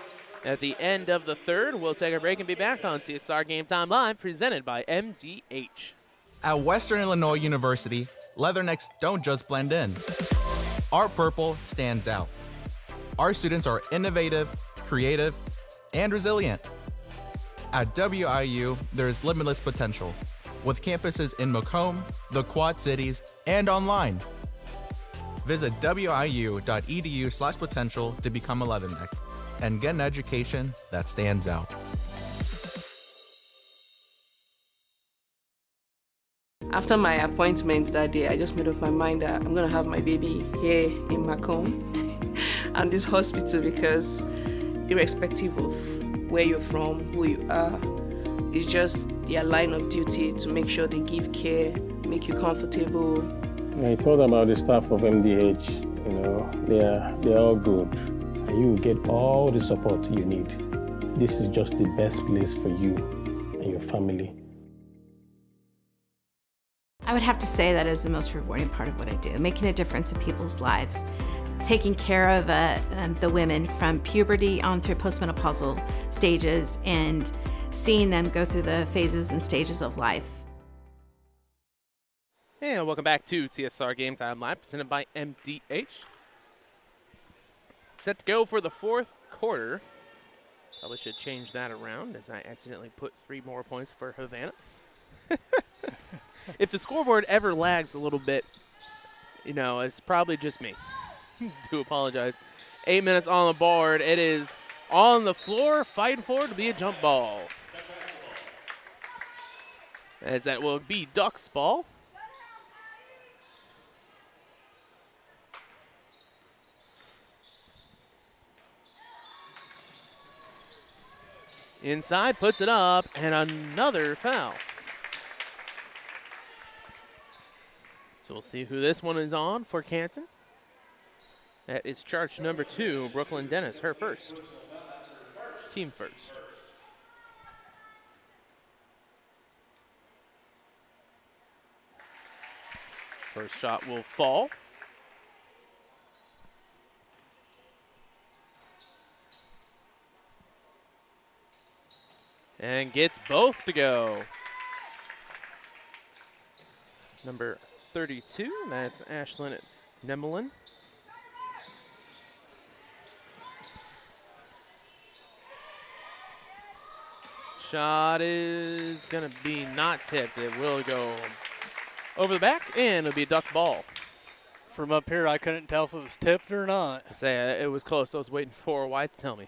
At the end of the third, we'll take a break and be back on TSSR Game Time Live, presented by MDH. At Western Illinois University, leathernecks don't just blend in. Our purple stands out. Our students are innovative, creative, and resilient. At WIU, there's limitless potential, with campuses in Macomb, the Quad Cities, and online. Visit wiu.edu/potential to become a leatherneck and get an education that stands out. After my appointment that day, I just made up my mind that I'm going to have my baby here in Macomb and this hospital, because irrespective of where you're from, who you are, it's just their line of duty to make sure they give care, make you comfortable. I thought about the staff of MDH, they're all good. And you will get all the support you need. This is just the best place for you and your family. I would have to say that is the most rewarding part of what I do, making a difference in people's lives, taking care of the women from puberty on through postmenopausal stages and seeing them go through the phases and stages of life. And welcome back to TSSR Game Time Live, presented by MDH. Set to go for the fourth quarter. Probably should change that around as I accidentally put 3 more points for Havana. If the scoreboard ever lags a little bit, it's probably just me. Do apologize. 8 minutes on the board. It is on the floor, fighting for it to be a jump ball. As that will be Ducks ball. Inside, puts it up, and another foul. So we'll see who this one is on for Canton. That is charge number 2, Brooklyn Dennis, her first. Team first. First shot will fall. And gets both to go. Number 32, that's Ashlyn Nemelin. Shot is going to be not tipped. It will go over the back, and it'll be a duck ball. From up here, I couldn't tell if it was tipped or not. I say it was close. I was waiting for White to tell me.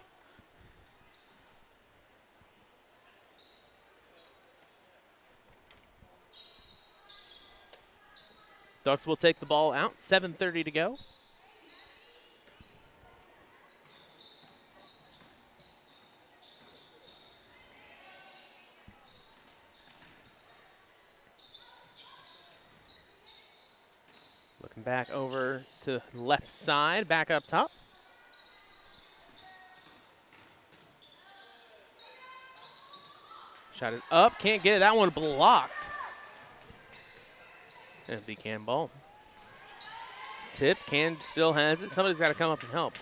Ducks will take the ball out. 7:30 to go. Looking back over to the left side, back up top. Shot is up, can't get it. That one blocked. And it'll be Can ball. Tipped, Can still has it. Somebody's got to come up and help.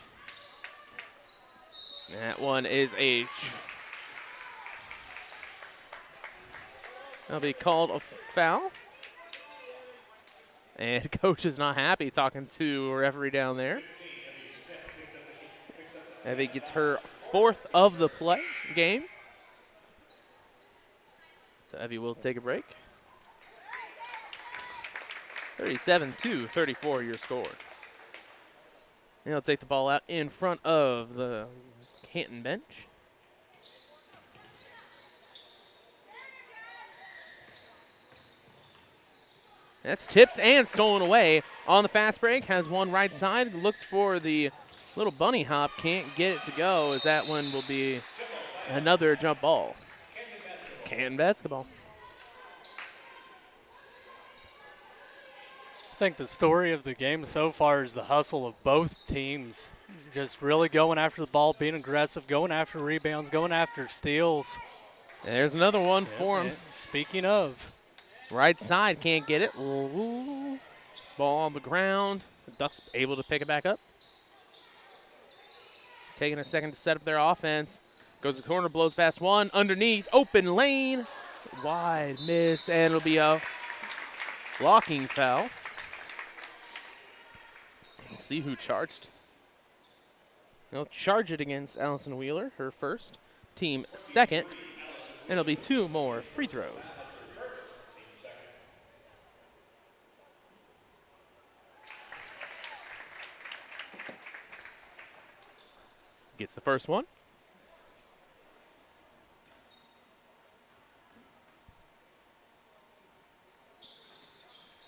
And that one is a That'll be called a foul. And coach is not happy talking to a referee down there. Evie gets her 4th of the game. So Evie will take a break. 37-34 your score. And he'll take the ball out in front of the Canton bench. That's tipped and stolen away on the fast break. Has one right side. Looks for the little bunny hop. Can't get it to go, as that one will be another jump ball. Canton basketball. I think the story of the game so far is the hustle of both teams. Just really going after the ball, being aggressive, going after rebounds, going after steals. There's another one for him. Speaking of. Right side, can't get it. Ooh. Ball on the ground. The Ducks able to pick it back up. Taking a second to set up their offense. Goes to the corner, blows past one. Underneath, open lane. Wide miss, and it'll be a blocking foul. Let's see who charged. They'll charge it against Allison Wheeler, her first. Team second. And it'll be 2 more free throws. Gets the first one.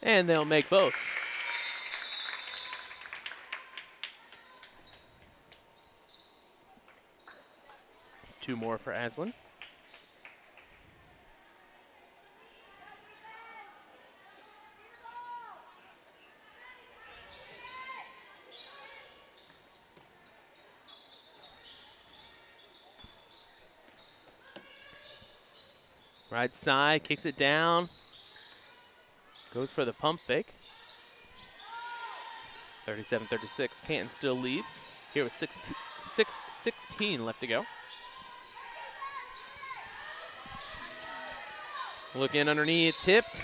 And they'll make both. It's 2 more for Aslan. Right side, kicks it down. Goes for the pump fake. 37-36, Canton still leads. Here with 6:16 left to go. Looking underneath, tipped.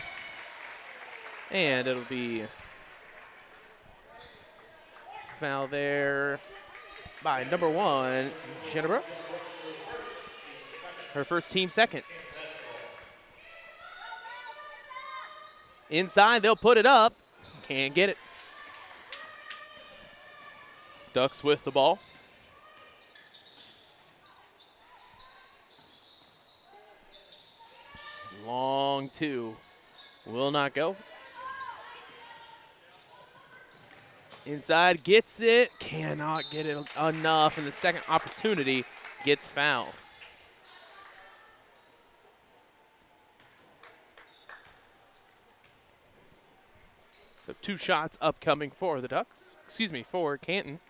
And it'll be foul there by number 1, Jenna Brooks. Her first, team second. Inside, they'll put it up. Can't get it. Ducks with the ball. Long 2. Will not go. Inside, gets it. Cannot get it enough. And the second opportunity gets fouled. So 2 shots upcoming for the Ducks. Excuse me, for Canton.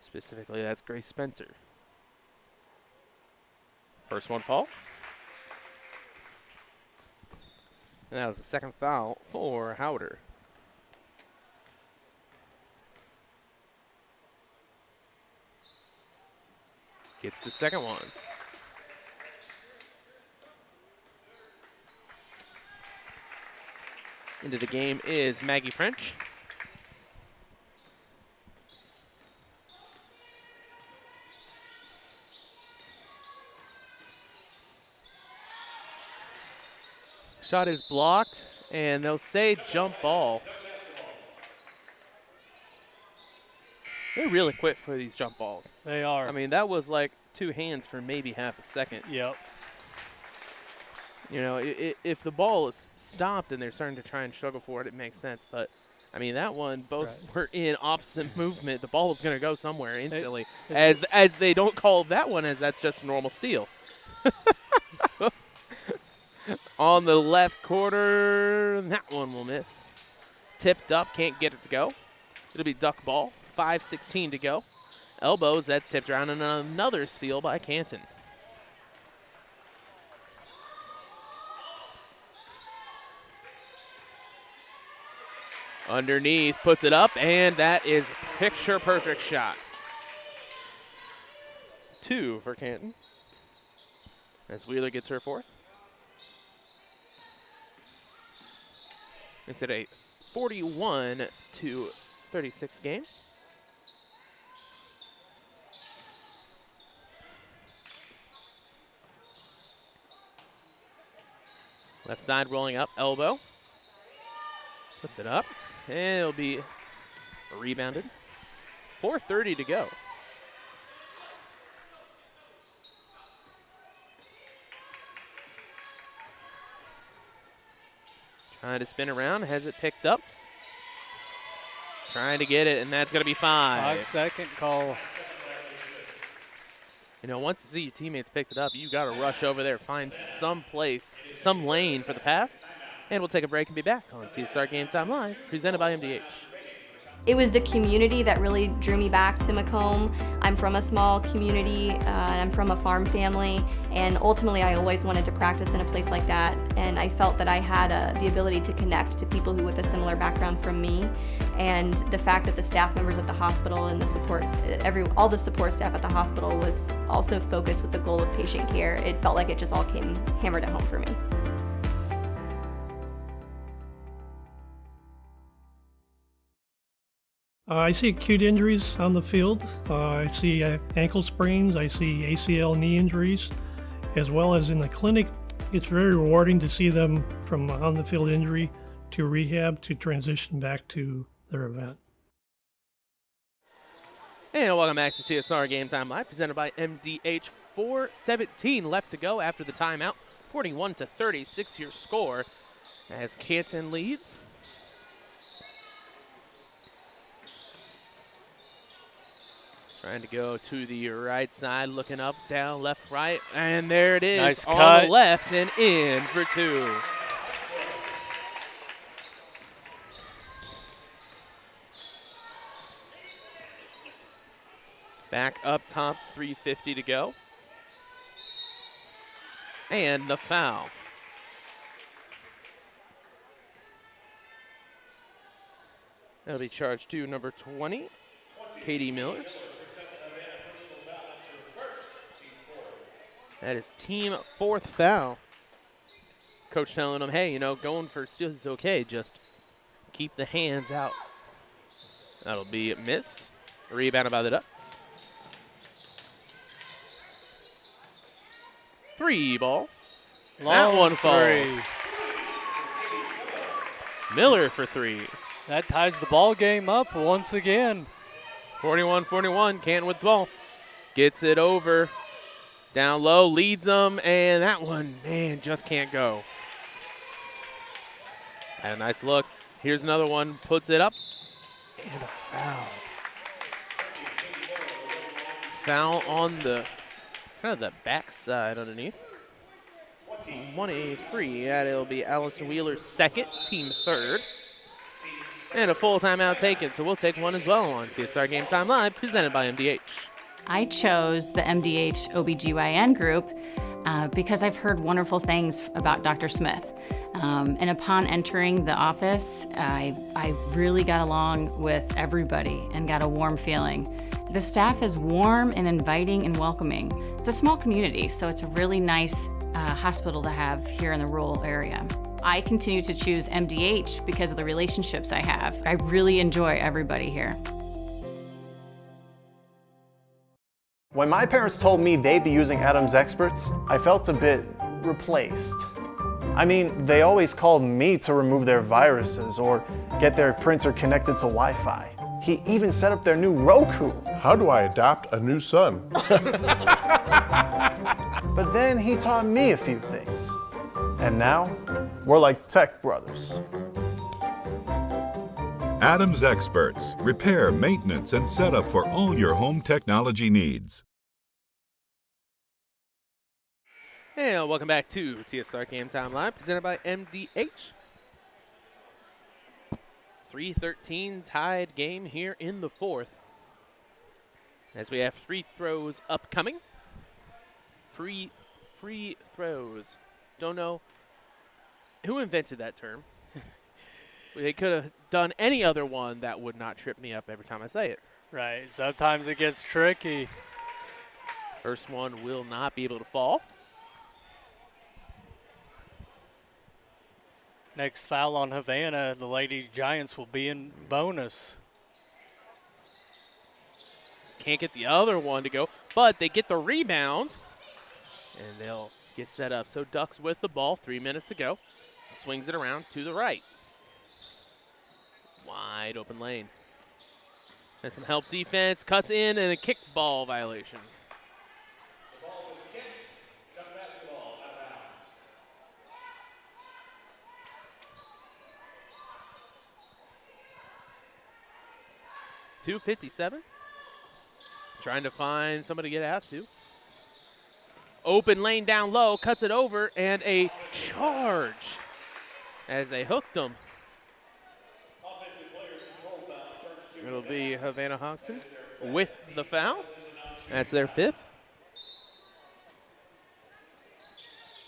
Specifically, that's Grace Spencer. First one falls. And that was the second foul for Howder. Gets the second one. Into the game is Maggie French. Shot is blocked, and they'll say jump ball. They're really quick for these jump balls. They are. I mean, that was like 2 hands for maybe half a second. Yep. You know, if the ball is stopped and they're starting to try and struggle for it, it makes sense. But, I mean, that one, both were in opposite movement. The ball was going to go somewhere instantly. As they don't call that one as that's just a normal steal. On the left quarter, that one will miss. Tipped up, can't get it to go. It'll be duck ball, 5:16 to go. Elbows, that's tipped around, and another steal by Canton. Underneath, puts it up, and that is a picture-perfect shot. 2 for Canton, as Wheeler gets her 4th. Makes it a 41-36 game. Left side rolling up, elbow. Puts it up, and it'll be rebounded. 4:30 to go. Trying to spin around, has it picked up. Trying to get it, and that's going to be 5. 5-second call. You know, once you see your teammates picked it up, you got to rush over there, find some place, some lane for the pass. And we'll take a break and be back on TSSR Game Time Live, presented by MDH. It was the community that really drew me back to Macomb. I'm from a small community, and I'm from a farm family, and ultimately I always wanted to practice in a place like that, and I felt that I had the ability to connect to people who with a similar background from me, and the fact that the staff members at the hospital and the support, all the support staff at the hospital was also focused with the goal of patient care. It felt like it just all came hammered at home for me. I see acute injuries on the field. I see ankle sprains. I see ACL knee injuries, as well as in the clinic. It's very rewarding to see them from on-the-field injury to rehab to transition back to their event. And welcome back to TSSR Game Time Live, presented by MDH. 4:17 left to go after the timeout. 41-36 your score as Canton leads. Trying to go to the right side, looking up, down, left, right, and there it is. Nice on cut. the left and in for 2. Back up top, 3:50 to go. And the foul. That'll be charged to number 20, Katie Miller. That is team 4th foul. Coach telling them, hey, you know, going for steals is okay. Just keep the hands out. That'll be missed. Rebounded by the Ducks. 3 ball. That one falls. Miller for 3. That ties the ball game up once again. 41-41, Canton with the ball. Gets it over. Down low, leads them, and that one, man, just can't go. Had a nice look. Here's another one, puts it up, and a foul. Foul on the kind of the backside underneath. 183, that'll be Allison Wheeler's 2nd, team 3rd. And a full timeout taken, so we'll take one as well on TSSR Game Time Live, presented by MDH. I chose the MDH OBGYN group because I've heard wonderful things about Dr. Smith. And upon entering the office, I really got along with everybody and got a warm feeling. The staff is warm and inviting and welcoming. It's a small community, so it's a really nice hospital to have here in the rural area. I continue to choose MDH because of the relationships I have. I really enjoy everybody here. When my parents told me they'd be using Adam's Experts, I felt a bit replaced. I mean, they always called me to remove their viruses or get their printer connected to Wi-Fi. He even set up their new Roku. How do I adopt a new son? But then he taught me a few things. And now, we're like tech brothers. Adam's Experts. Repair, maintenance, and setup for all your home technology needs. And welcome back to TSSR Game Time Live, presented by MDH. 3:13 tied game here in the 4th. As we have free throws upcoming. Free throws. Don't know who invented that term. They could have done any other one that would not trip me up every time I say it. Right, sometimes it gets tricky. First one will not be able to fall. Next foul on Havana, the Lady Giants will be in bonus. Can't get the other one to go, but they get the rebound, and they'll get set up. So Ducks with the ball, 3 minutes to go. Swings it around to the right. Wide open lane. And some help defense, cuts in, and a kickball violation. The ball was kicked. Duck basketball out of bounds. 2:57. Trying to find somebody to get out to. Open lane down low, cuts it over, and a charge as they hooked him. It'll be Havana Hodgson with the foul. That's their 5th.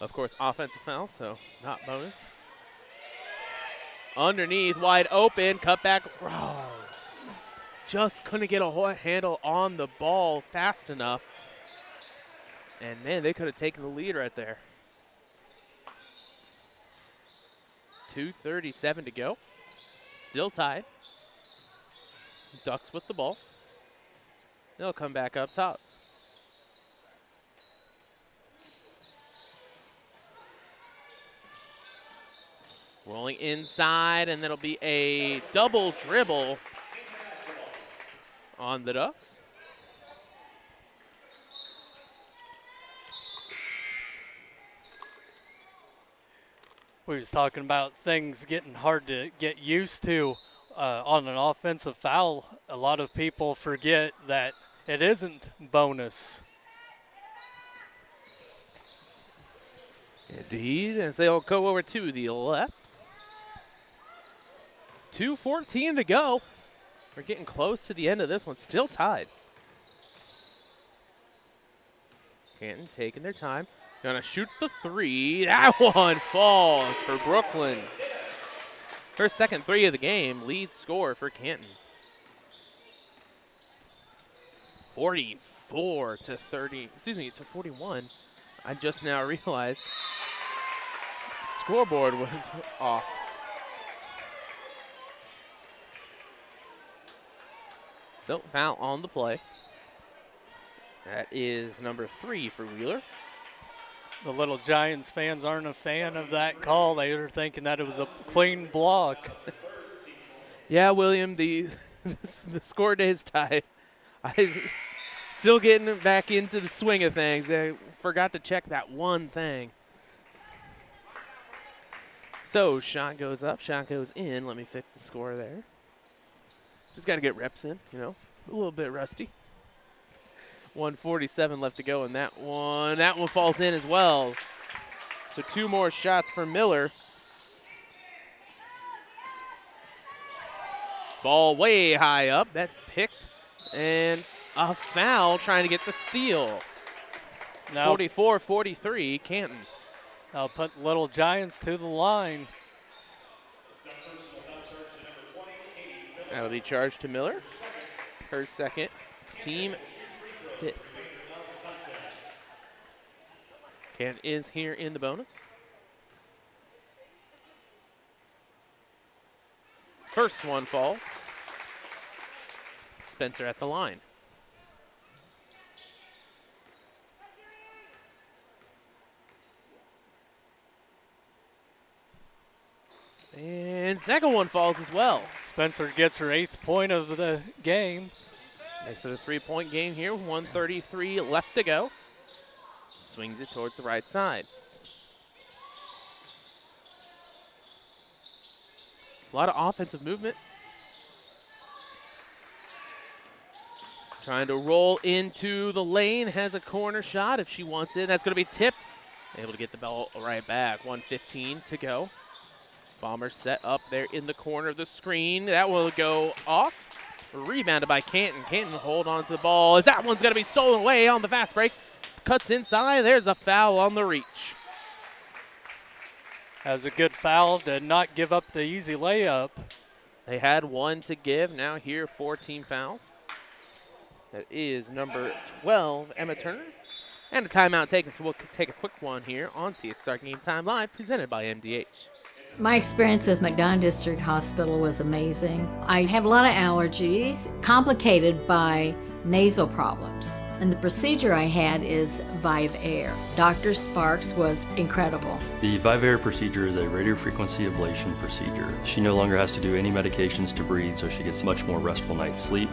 Of course, offensive foul, so not bonus. Underneath, wide open, cut back. Oh, just couldn't get a handle on the ball fast enough. And man, they could have taken the lead right there. 2:37 to go. Still tied. Ducks with the ball. They'll come back up top. Rolling inside, and that'll be a double dribble on the Ducks. We was talking about things getting hard to get used to on an offensive foul. A lot of people forget that it isn't bonus. Indeed, as they'll go over to the left. 2:14 to go. We're getting close to the end of this one, still tied. Canton taking their time. Gonna shoot the 3. That one falls for Brooklyn. Her second 3 of the game, lead score for Canton. 44 to 30, excuse me, to 41. I just now realized the scoreboard was off. So foul on the play. That is number 3 for Wheeler. The Little Giants fans aren't a fan of that call. They were thinking that it was a clean block. Yeah, William, the score day is tied. I'm still getting back into the swing of things. I forgot to check that one thing. So shot goes up, shot goes in. Let me fix the score there. Just got to get reps in, you know, a little bit rusty. 1:47 left to go in that one. That one falls in as well. So 2 more shots for Miller. Ball way high up. That's picked. And a foul trying to get the steal. 44-43, Canton. I'll put Little Giants to the line. That'll be charged to Miller. Her second, team 5th. Canton is here in the bonus. First one falls. Spencer at the line. And second one falls as well. Spencer gets her 8th point of the game. Next to the 3-point game here, 1:33 left to go. Swings it towards the right side. A lot of offensive movement. Trying to roll into the lane, has a corner shot if she wants it. That's going to be tipped. Able to get the ball right back. 1:15 to go. Bombers set up there in the corner of the screen. That will go off. Rebounded by Canton. Canton hold on to the ball as that one's going to be stolen away on the fast break. Cuts inside. There's a foul on the reach. That was a good foul to not give up the easy layup. They had 1 to give. Now here 4 team fouls. That is number 12, Emma Turner. And a timeout taken, so we'll take a quick one here on TSSR Game Time Live, presented by MDH. My experience with McDonough District Hospital was amazing. I have a lot of allergies, complicated by nasal problems. And the procedure I had is Vive Air. Dr. Sparks was incredible. The Vive Air procedure is a radiofrequency ablation procedure. She no longer has to do any medications to breathe, so she gets much more restful night's sleep.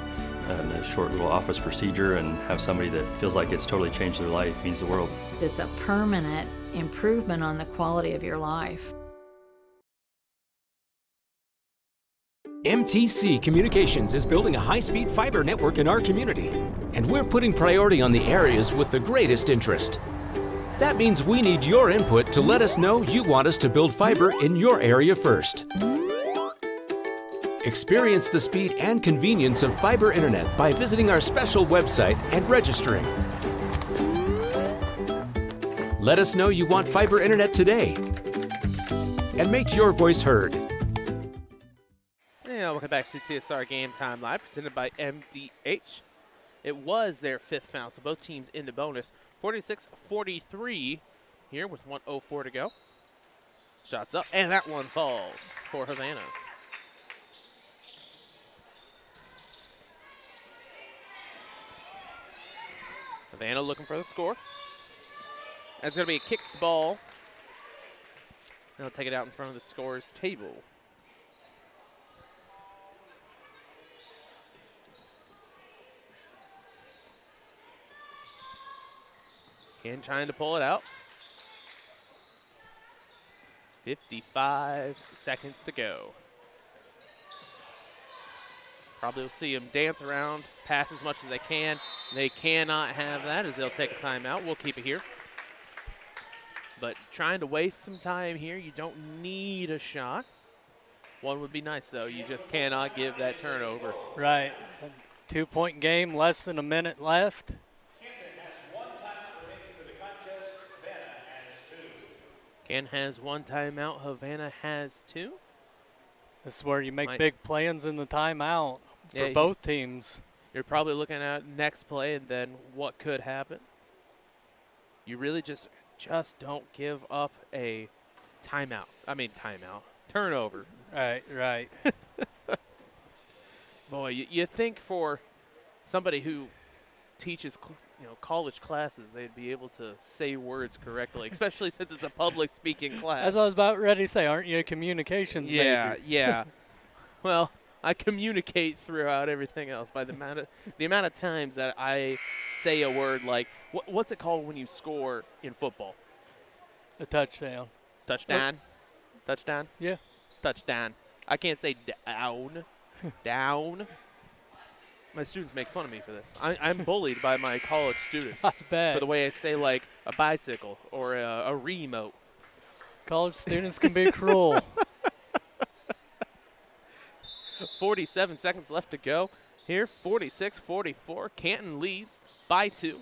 And a short little office procedure, and have somebody that feels like it's totally changed their life means the world. It's a permanent improvement on the quality of your life. MTC Communications is building a high-speed fiber network in our community, and we're putting priority on the areas with the greatest interest. That means we need your input to let us know you want us to build fiber in your area first. Experience the speed and convenience of fiber internet by visiting our special website and registering. Let us know you want fiber internet today, and make your voice heard. Yeah, welcome back to TSSR Game Time Live, presented by MDH. It was their fifth foul, so both teams in the bonus. 46-43 here with 1:04 to go. Shots up, and that one falls for Havana. Havana looking for the score. That's going to be a kicked ball. They'll take it out in front of the scorer's table. Ken trying to pull it out. 55 seconds to go. Probably will see him dance around, pass as much as they can. They cannot have that as they'll take a timeout. We'll keep it here. But trying to waste some time here, you don't need a shot. One would be nice, though. You just cannot give that turnover. Right. 2-point game, less than a minute left. Ken has one timeout. Havana has two. This is where you make big plans in the timeout for both teams. You're probably looking at next play and then what could happen. You really just don't give up a timeout. Turnover. Right. Boy, you think for somebody who teaches college classes, they'd be able to say words correctly, especially since it's a public speaking class. As I was about ready to say, aren't you a communications major? Yeah. Well, I communicate throughout everything else by the amount of times that I say a word like, what's it called when you score in football? A touchdown. Touchdown? Touchdown? Yeah. Touchdown. I can't say down. Down. My students make fun of me for this. I'm bullied by my college students I bet. for the way I say, like, a bicycle or a remote. College students can be cruel. 47 seconds left to go. Here, 46-44. Canton leads by 2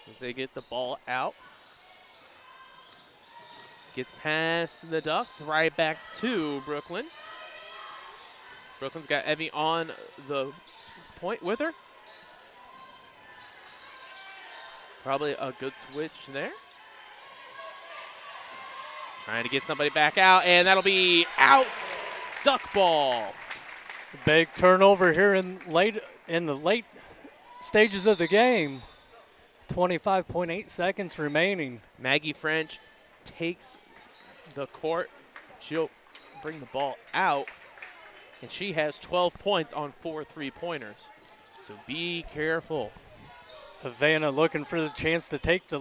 as they get the ball out. Gets past the Ducks, right back to Brooklyn. Brooklyn's got Evie on the point with her. Probably a good switch there. Trying to get somebody back out, and that'll be out. Duck ball. Big turnover here in the late stages of the game. 25.8 seconds remaining. Maggie French takes the court. She'll bring the ball out, and she has 12 points on 4 3-pointers. So be careful. Havana looking for the chance to take the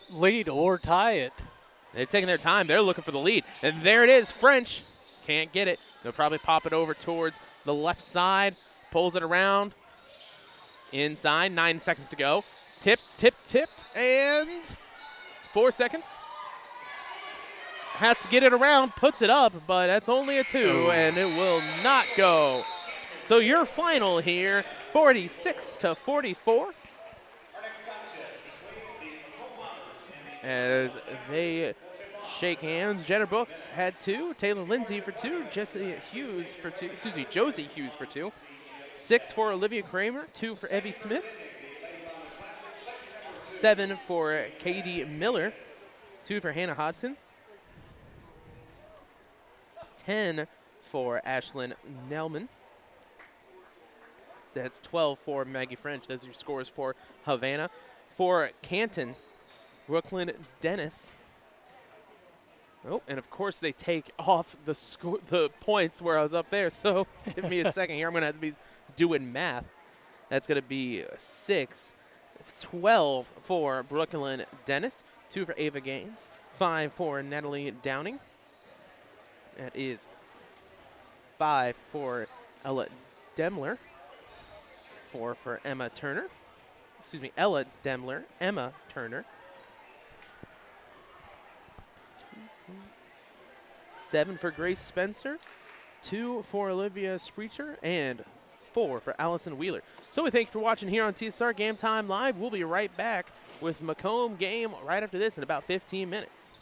lead or tie it. They're taking their time. They're looking for the lead. And there it is. French can't get it. They'll probably pop it over towards the left side. Pulls it around. Inside. 9 seconds to go. Tipped. And 4 seconds. Has to get it around. Puts it up, but that's only a 2, and it will not go. So your final here, 46-44. As they shake hands, Jenna Brooks had 2, Taylor Lindsay for 2, Josie Hughes for 2. 6 for Olivia Kramer, 2 for Evie Smith. 7 for Katie Miller, 2 for Hannah Hodgson. 10 for Ashlyn Nelman. That's 12 for Maggie French. Those are your scores for Havana. For Canton, Brooklyn Dennis. Oh, and of course they take off the points where I was up there. So give me a second here. I'm going to have to be doing math. That's going to be 6. 12 for Brooklyn Dennis. 2 for Ava Gaines. 5 for Natalie Downing. That is 5 for Ella Demler. 4 for Emma Turner. Excuse me, Ella Demler, Emma Turner. 7 for Grace Spencer. 2 for Olivia Spreacher. And 4 for Allison Wheeler. So we thank you for watching here on TSSR Game Time Live. We'll be right back with Macomb game right after this in about 15 minutes.